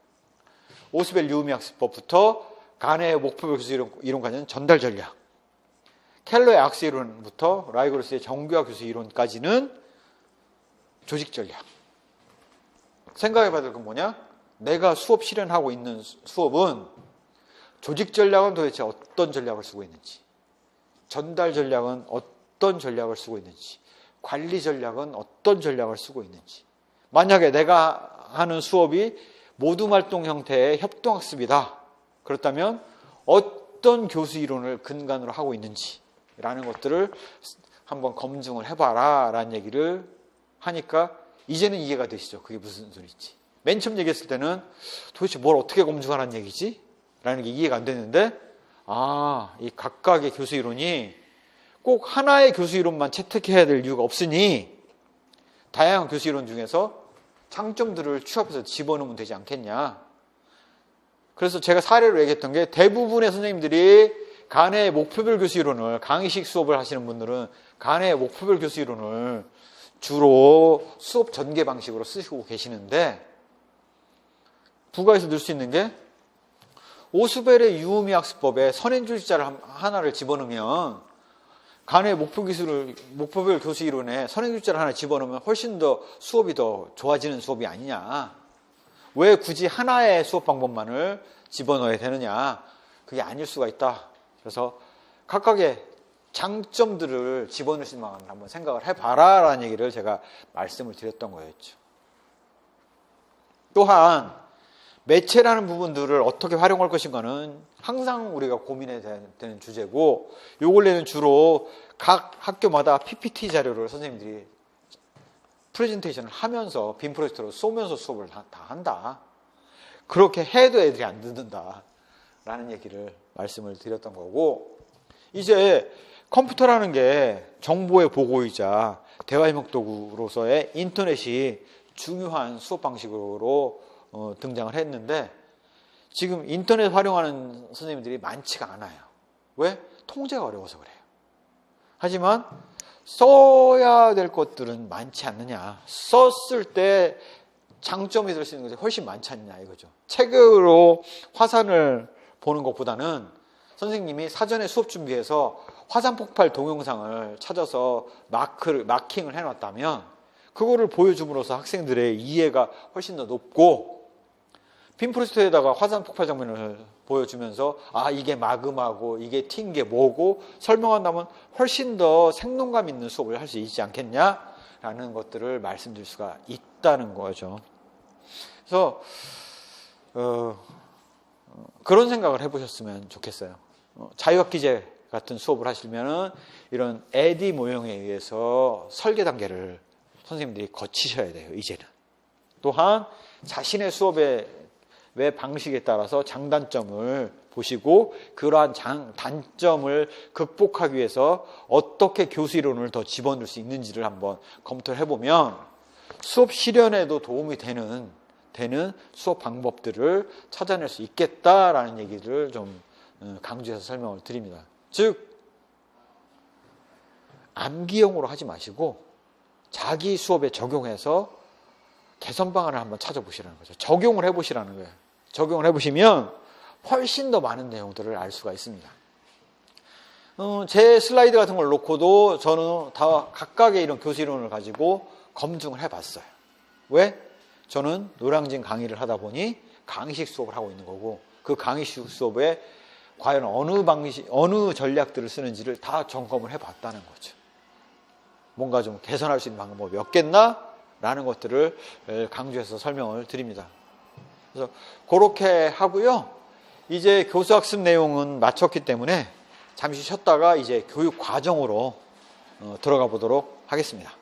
오스벨 유의미 학습법부터 가네의 목표별 교수 이론까지는 전달 전략, 켈러의 악스 이론부터 라이고르스의 정교화 교수 이론까지는 조직 전략. 생각해 봐야 될 건 뭐냐? 내가 수업 실현하고 있는 수업은 조직 전략은 도대체 어떤 전략을 쓰고 있는지, 전달 전략은 어떤 전략을 쓰고 있는지, 관리 전략은 어떤 전략을 쓰고 있는지. 만약에 내가 하는 수업이 모둠활동 형태의 협동학습이다. 그렇다면 어떤 교수 이론을 근간으로 하고 있는지 라는 것들을 한번 검증을 해봐라 라는 얘기를 하니까 이제는 이해가 되시죠? 그게 무슨 소리인지. 맨 처음 얘기했을 때는 도대체 뭘 어떻게 검증하라는 얘기지? 라는 게 이해가 안 됐는데, 이 각각의 교수 이론이 꼭 하나의 교수 이론만 채택해야 될 이유가 없으니 다양한 교수 이론 중에서 장점들을 취합해서 집어넣으면 되지 않겠냐. 그래서 제가 사례로 얘기했던 게, 대부분의 선생님들이 간의 목표별 교수 이론을, 강의식 수업을 하시는 분들은 간의 목표별 교수 이론을 주로 수업 전개 방식으로 쓰시고 계시는데, 부가해서 넣을 수 있는 게 오스벨의 유의미 학습법에 선행주의자를 하나를 집어넣으면 간의 목표별 교수 이론에 선행주의자를 하나 집어넣으면 훨씬 더 수업이 더 좋아지는 수업이 아니냐. 왜 굳이 하나의 수업 방법만을 집어넣어야 되느냐. 그게 아닐 수가 있다. 그래서 각각의 장점들을 집어넣을 수 있는 방안을 한번 생각을 해봐라 라는 얘기를 제가 말씀을 드렸던 거였죠. 또한 매체라는 부분들을 어떻게 활용할 것인가는 항상 우리가 고민해야 되는 주제고, 요 근래는 주로 각 학교마다 PPT 자료를 선생님들이 프레젠테이션을 하면서 빔 프로젝터로 쏘면서 수업을 다 한다. 그렇게 해도 애들이 안 듣는다 라는 얘기를 말씀을 드렸던 거고, 이제 컴퓨터라는 게 정보의 보고이자 대화해석 도구로서의 인터넷이 중요한 수업 방식으로 등장을 했는데, 지금 인터넷 활용하는 선생님들이 많지가 않아요. 왜? 통제가 어려워서 그래요. 하지만 써야 될 것들은 많지 않느냐. 썼을 때 장점이 될 수 있는 것이 훨씬 많지 않냐 이거죠. 책으로 화산을 보는 것보다는 선생님이 사전에 수업 준비해서 화산 폭발 동영상을 찾아서 마킹을 해놨다면 그거를 보여줌으로써 학생들의 이해가 훨씬 더 높고, 빔 프로젝터에다가 화산 폭발 장면을 보여주면서 이게 마그마고 이게 튄 게 뭐고 설명한다면 훨씬 더 생동감 있는 수업을 할 수 있지 않겠냐라는 것들을 말씀드릴 수가 있다는 거죠. 그래서 그런 생각을 해보셨으면 좋겠어요. 자유학기제 같은 수업을 하시면은 이런 에디 모형에 의해서 설계 단계를 선생님들이 거치셔야 돼요. 이제는. 또한 자신의 수업의 방식에 따라서 장단점을 보시고 그러한 단점을 극복하기 위해서 어떻게 교수 이론을 더 집어넣을 수 있는지를 한번 검토를 해보면 수업 실현에도 도움이 되는 수업 방법들을 찾아낼 수 있겠다라는 얘기를 좀 강조해서 설명을 드립니다. 즉 암기형으로 하지 마시고 자기 수업에 적용해서 개선 방안을 한번 찾아보시라는 거죠. 적용을 해보시라는 거예요. 적용을 해보시면 훨씬 더 많은 내용들을 알 수가 있습니다. 제 슬라이드 같은 걸 놓고도 저는 다 각각의 이런 교수 이론을 가지고 검증을 해봤어요. 왜? 저는 노량진 강의를 하다 보니 강의식 수업을 하고 있는 거고 그 강의식 수업에 과연 어느 전략들을 쓰는지를 다 점검을 해봤다는 거죠. 뭔가 좀 개선할 수 있는 방법이 없겠나? 라는 것들을 강조해서 설명을 드립니다. 그래서 그렇게 하고요. 이제 교수학습 내용은 마쳤기 때문에 잠시 쉬었다가 이제 교육 과정으로 들어가 보도록 하겠습니다.